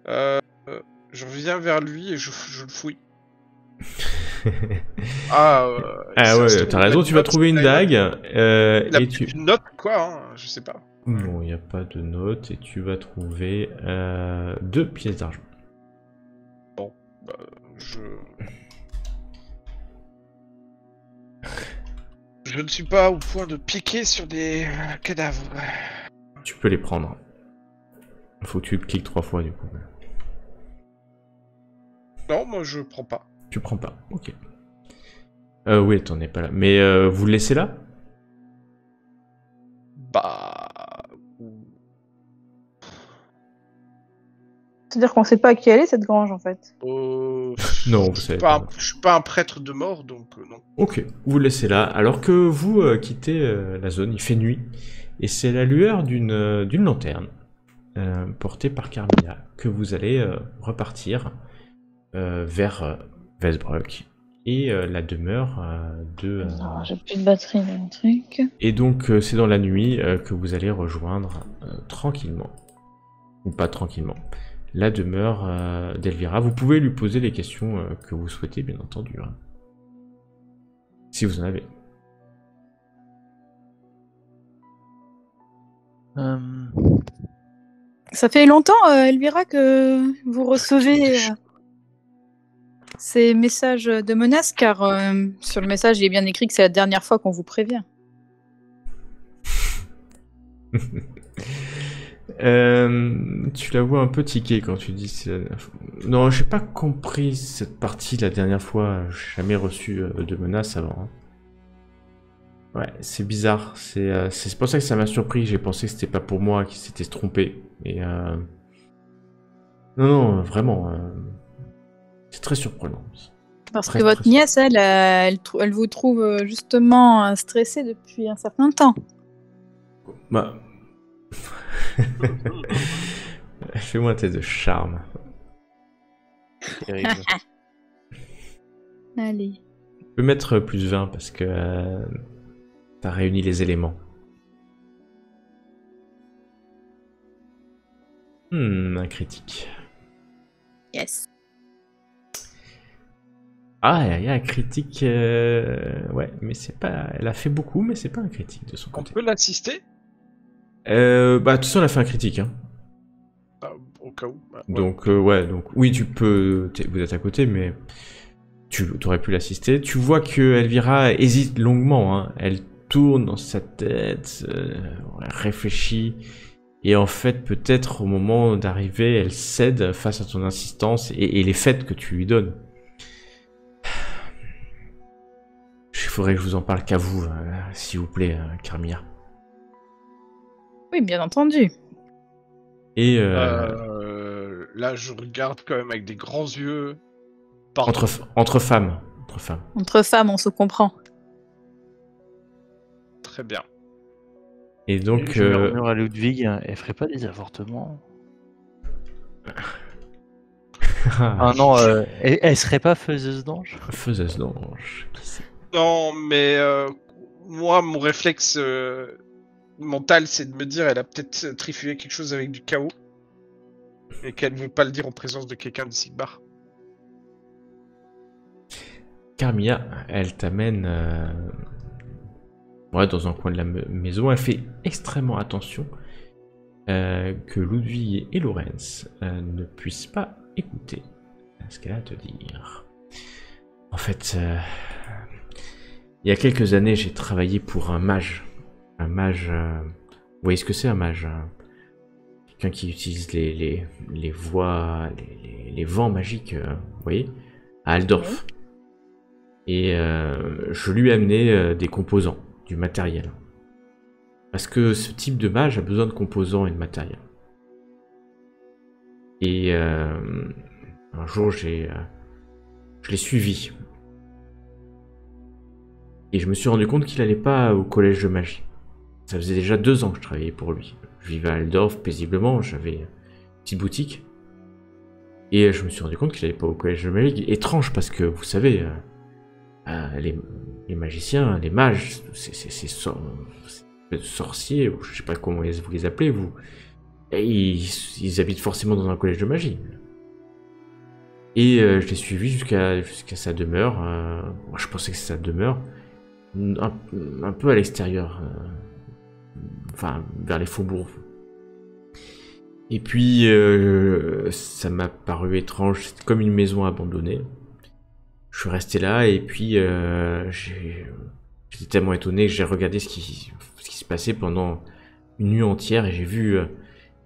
Je reviens vers lui et je le fouille. Ah ça se ouais, trouve, t'as il a raison, tu vas note, trouver une il a dague. Il a Et peut-être tu... une note, quoi, hein, je sais pas. Non, il n'y a pas de note. Et tu vas trouver 2 pièces d'argent. Bah, je ne suis pas au point de piquer sur des cadavres. Tu peux les prendre. Faut que tu cliques 3 fois du coup. Non, moi je prends pas. Tu prends pas, ok. Oui, t'en es pas là. Mais vous le laissez là? Bah... C'est-à-dire qu'on sait pas à qui elle est, cette grange, en fait. Non, vous savez pas. Je suis pas un prêtre de mort, donc non. Ok, vous le laissez là. Alors que vous quittez la zone, il fait nuit. Et c'est la lueur d'une lanterne portée par Carmilla que vous allez repartir vers Vesbrock et la demeure de... Non, j'ai plus de batterie dans le truc. Et donc c'est dans la nuit que vous allez rejoindre tranquillement, ou pas tranquillement, la demeure d'Elvira. Vous pouvez lui poser les questions que vous souhaitez, bien entendu. Hein. Si vous en avez. Ça fait longtemps, Elvira, que vous recevez ces messages de menaces, car sur le message, il est bien écrit que c'est la dernière fois qu'on vous prévient. Tu la vois un peu tiquer quand tu dis c'est la dernière fois. Non, j'ai pas compris cette partie la dernière fois. J'ai jamais reçu de menaces avant. Hein. Ouais, c'est bizarre. C'est pour ça que ça m'a surpris. J'ai pensé que c'était pas pour moi, qu'il s'était trompé. Et non, vraiment. C'est très surprenant. Parce Très que votre stressant. nièce, elle vous trouve justement stressée depuis un certain temps. Bah. Fais-moi un test de charme. Terrible. Allez. Tu peux mettre plus 20 parce que t'as réuni les éléments. Un critique. Yes. Ah, il y a un critique. Ouais, mais c'est pas. Elle a fait beaucoup, mais c'est pas un critique de son On côté. peut l'assister Bah, de toute façon, elle a fait un critique. Hein. au cas où. Bah, ouais. Donc, ouais, donc, oui, tu peux. Vous êtes à côté, mais tu aurais pu l'assister. Tu vois que Elvira hésite longuement. Hein. Elle tourne dans sa tête, elle réfléchit. Et en fait, peut-être au moment d'arriver, elle cède face à ton insistance et les faits que tu lui donnes. Il faudrait que je vous en parle qu'à vous, s'il vous plaît, Carmilla. Oui, bien entendu. Et Là, je regarde quand même avec des grands yeux. Pardon. entre femmes. Entre femmes, on se comprend. Très bien. Et donc, Je murmure à Ludwig, elle ferait pas des avortements? Ah non, elle serait pas faiseuse d'ange? Faiseuse d'ange. Qui c'est ? Non, mais moi, mon réflexe mental, c'est de me dire, elle a peut-être trifouillé quelque chose avec du chaos. Et qu'elle veut pas le dire en présence de quelqu'un de Sigmar. Carmilla, elle t'amène dans un coin de la maison. Elle fait extrêmement attention que Ludwig et Lorenz ne puissent pas écouter ce qu'elle a à te dire. En fait, il y a quelques années, j'ai travaillé pour un mage. Un mage... vous voyez ce que c'est un mage? Quelqu'un qui utilise les voies, les vents magiques, vous voyez, à Aldorf. Et je lui ai amené des composants, du matériel. Parce que ce type de mage a besoin de composants et de matériel. Et un jour, j'ai Je l'ai suivi. Et je me suis rendu compte qu'il allait pas au collège de magie. Ça faisait déjà 2 ans que je travaillais pour lui. Je vivais à Aldorf paisiblement, j'avais une petite boutique. Et je me suis rendu compte qu'il allait pas au collège de magie. Étrange parce que, vous savez, les magiciens, les mages, c'est sorciers, ou je sais pas comment vous les appelez, vous. Et ils habitent forcément dans un collège de magie. Et je l'ai suivi jusqu'à sa demeure. Moi, je pensais que c'était sa demeure. Un peu à l'extérieur. Enfin, vers les faubourgs. Et puis, ça m'a paru étrange. C'était comme une maison abandonnée. Je suis resté là et puis j'étais tellement étonné que j'ai regardé ce qui se passait pendant une nuit entière et j'ai vu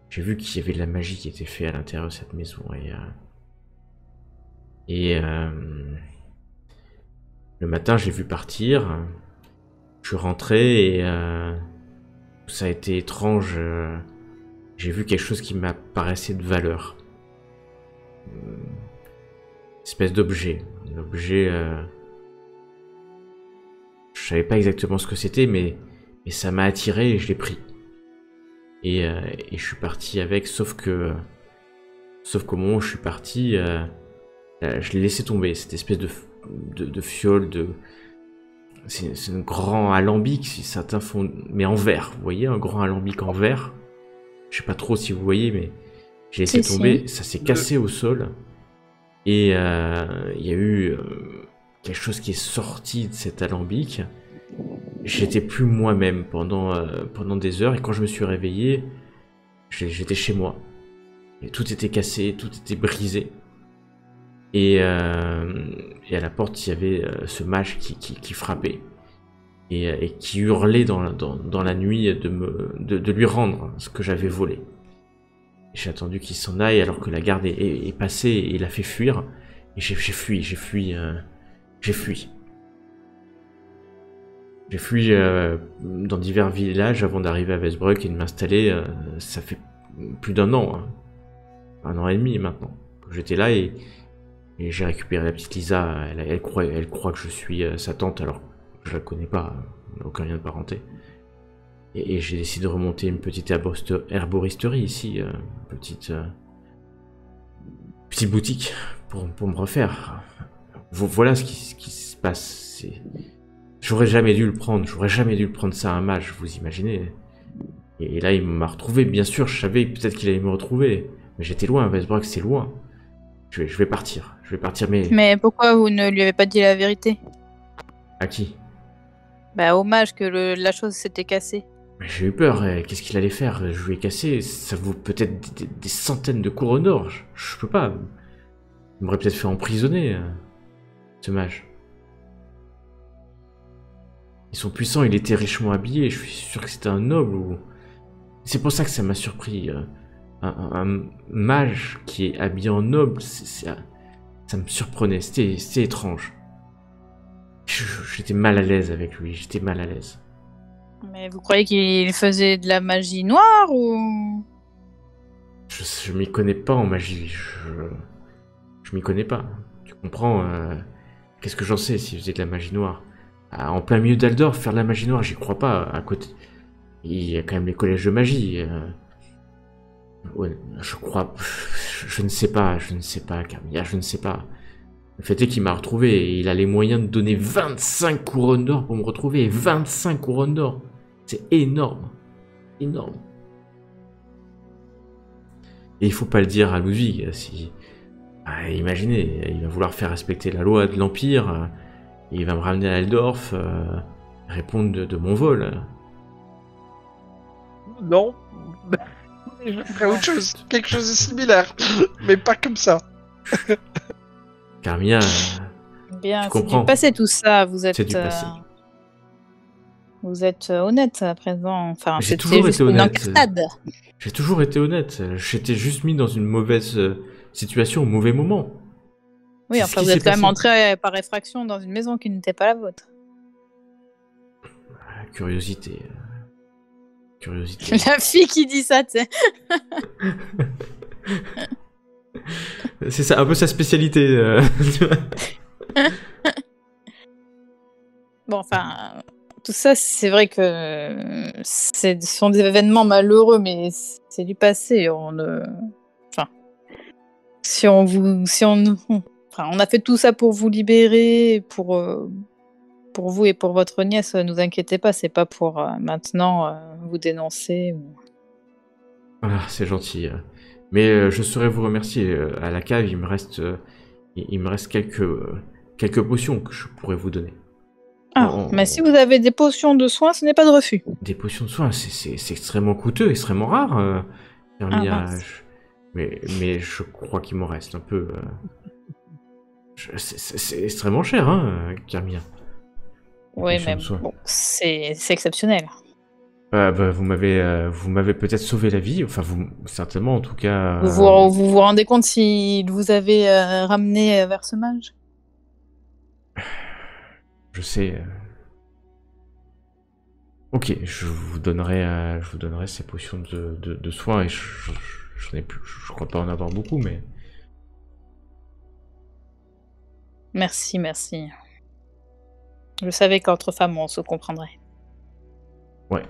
qu'il y avait de la magie qui était faite à l'intérieur de cette maison. Et le matin, je l'ai vu partir. Je suis rentré et ça a été étrange. J'ai vu quelque chose qui m'apparaissait de valeur. Une espèce d'objet. Un objet... je savais pas exactement ce que c'était, mais ça m'a attiré et je l'ai pris. Et je suis parti avec, sauf qu'au moment où je suis parti, je l'ai laissé tomber. Cette espèce de fiole, c'est un grand alambic, si certains font, mais en verre. Vous voyez, un grand alambic en verre. Je sais pas trop si vous voyez, mais j'ai laissé tomber. Ça s'est cassé au sol. Et il y a eu quelque chose qui est sorti de cet alambic. J'étais plus moi-même pendant des heures. Et quand je me suis réveillé, j'étais chez moi. Et tout était cassé, tout était brisé. Et à la porte, il y avait ce mage qui frappait. Et qui hurlait dans la nuit de lui rendre ce que j'avais volé. J'ai attendu qu'il s'en aille alors que la garde est passée et l'a fait fuir. Et j'ai fui. J'ai fui dans divers villages avant d'arriver à Westbrook et de m'installer. Ça fait plus d'1 an. 1 an et demi maintenant. J'étais là et j'ai récupéré la petite Lisa. Elle croit que je suis sa tante alors que je la connais pas. Aucun lien de parenté. Et j'ai décidé de remonter une petite herboristerie ici, petite boutique pour me refaire. Voilà ce qui se passe. J'aurais jamais dû le prendre. J'aurais jamais dû le prendre ça à un mage, vous imaginez. Et là, il m'a retrouvé. Bien sûr, je savais peut-être qu'il allait me retrouver, mais j'étais loin. Westbrook, c'est loin. Je vais partir. Mais pourquoi vous ne lui avez pas dit la vérité? À qui? Bah, au mage que la chose s'était cassée. J'ai eu peur, qu'est-ce qu'il allait faire? Je lui ai cassé, ça vaut peut-être des centaines de couronnes d'or, je peux pas. Il m'aurait peut-être fait emprisonner, ce mage. Ils sont puissants, il était richement habillé, je suis sûr que c'était un noble ou... C'est pour ça que ça m'a surpris. Un mage qui est habillé en noble, ça me surprenait, c'était étrange. J'étais mal à l'aise avec lui, j'étais mal à l'aise. Mais vous croyez qu'il faisait de la magie noire ou... Je m'y connais pas en magie, je m'y connais pas. Tu comprends, qu'est-ce que j'en sais s'il faisait de la magie noire? En plein milieu d'Aldorf, faire de la magie noire, j'y crois pas. À côté, il y a quand même les collèges de magie. Ouais, je crois... Je ne sais pas, Carmilla, je ne sais pas. Le fait est qu'il m'a retrouvé et il a les moyens de donner 25 couronnes d'or pour me retrouver. 25 couronnes d'or. C'est énorme. Énorme. Et il faut pas le dire à Ludwig. Imaginez, il va vouloir faire respecter la loi de l'Empire. Il va me ramener à Aldorf. Répondre de mon vol. Non. Je ferais autre chose. Quelque chose de similaire. Mais pas comme ça. Carmilla, bien, c'est du passé tout ça. Vous êtes, c'est du passé. Vous êtes honnête à présent. Enfin, J'ai c'était toujours juste été une honnête. encartade. J'ai toujours été honnête. J'étais juste mis dans une mauvaise situation au mauvais moment. Oui, C'est enfin, ce vous qui êtes s'est quand même passé. entré par effraction dans une maison qui n'était pas la vôtre. Curiosité. La fille qui dit ça, tu sais. C'est ça, un peu sa spécialité. Bon, enfin, tout ça, c'est vrai que ce sont des événements malheureux, mais c'est du passé. Enfin, enfin, on a fait tout ça pour vous libérer, pour vous et pour votre nièce. Ne vous inquiétez pas, c'est pas pour maintenant vous dénoncer. Ah, c'est gentil. Mais je saurais vous remercier. À la cave, il me reste quelques potions que je pourrais vous donner. Ah, mais si vous avez des potions de soins, ce n'est pas de refus. Des potions de soins, c'est extrêmement coûteux, extrêmement rare. Hermia, mais je crois qu'il m'en reste un peu. C'est extrêmement cher, hein, Carmia. Oui, mais bon, c'est exceptionnel. Bah, vous m'avez peut-être sauvé la vie, enfin vous certainement en tout cas. Vous vous rendez compte s'il vous avait ramené vers ce mage? Je sais. Ok, je vous donnerai ces potions de soins et j'en ai plus. Je crois pas en avoir beaucoup, mais. Merci, merci. Je savais qu'entre femmes on se comprendrait. Ouais.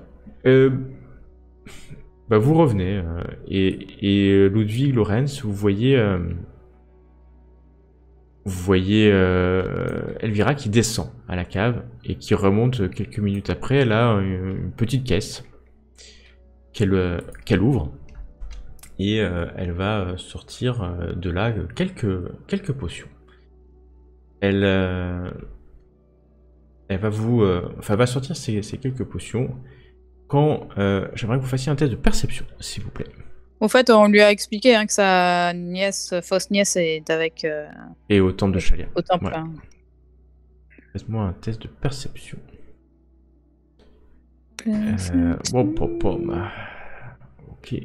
Bah vous revenez et Ludwig Lorenz, vous voyez Elvira qui descend à la cave et qui remonte quelques minutes après. Elle a une petite caisse qu'elle ouvre et elle va sortir de là quelques potions. Elle va sortir ces quelques potions. Quand j'aimerais que vous fassiez un test de perception, s'il vous plaît. En fait, on lui a expliqué que sa nièce, fausse nièce, est avec. Et au temple de Chalia. Au temple. Ouais. Faites-moi un test de perception. Ok.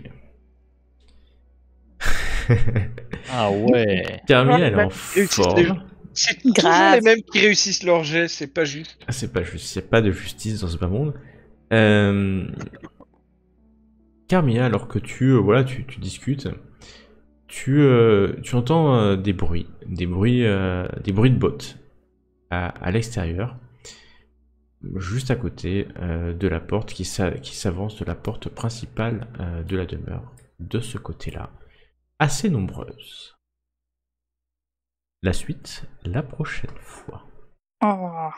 Ah ouais. Carmia, elle est en forme. C'est toujours les mêmes qui réussissent leur jet, c'est pas juste. Ah, c'est pas juste, il n'y a pas de justice dans ce bas monde. Carmia, alors que tu discutes, tu entends des bruits de bottes à l'extérieur, juste à côté de la porte qui s'avance de la porte principale de la demeure, de ce côté-là, assez nombreuses. La suite, la prochaine fois. Oh.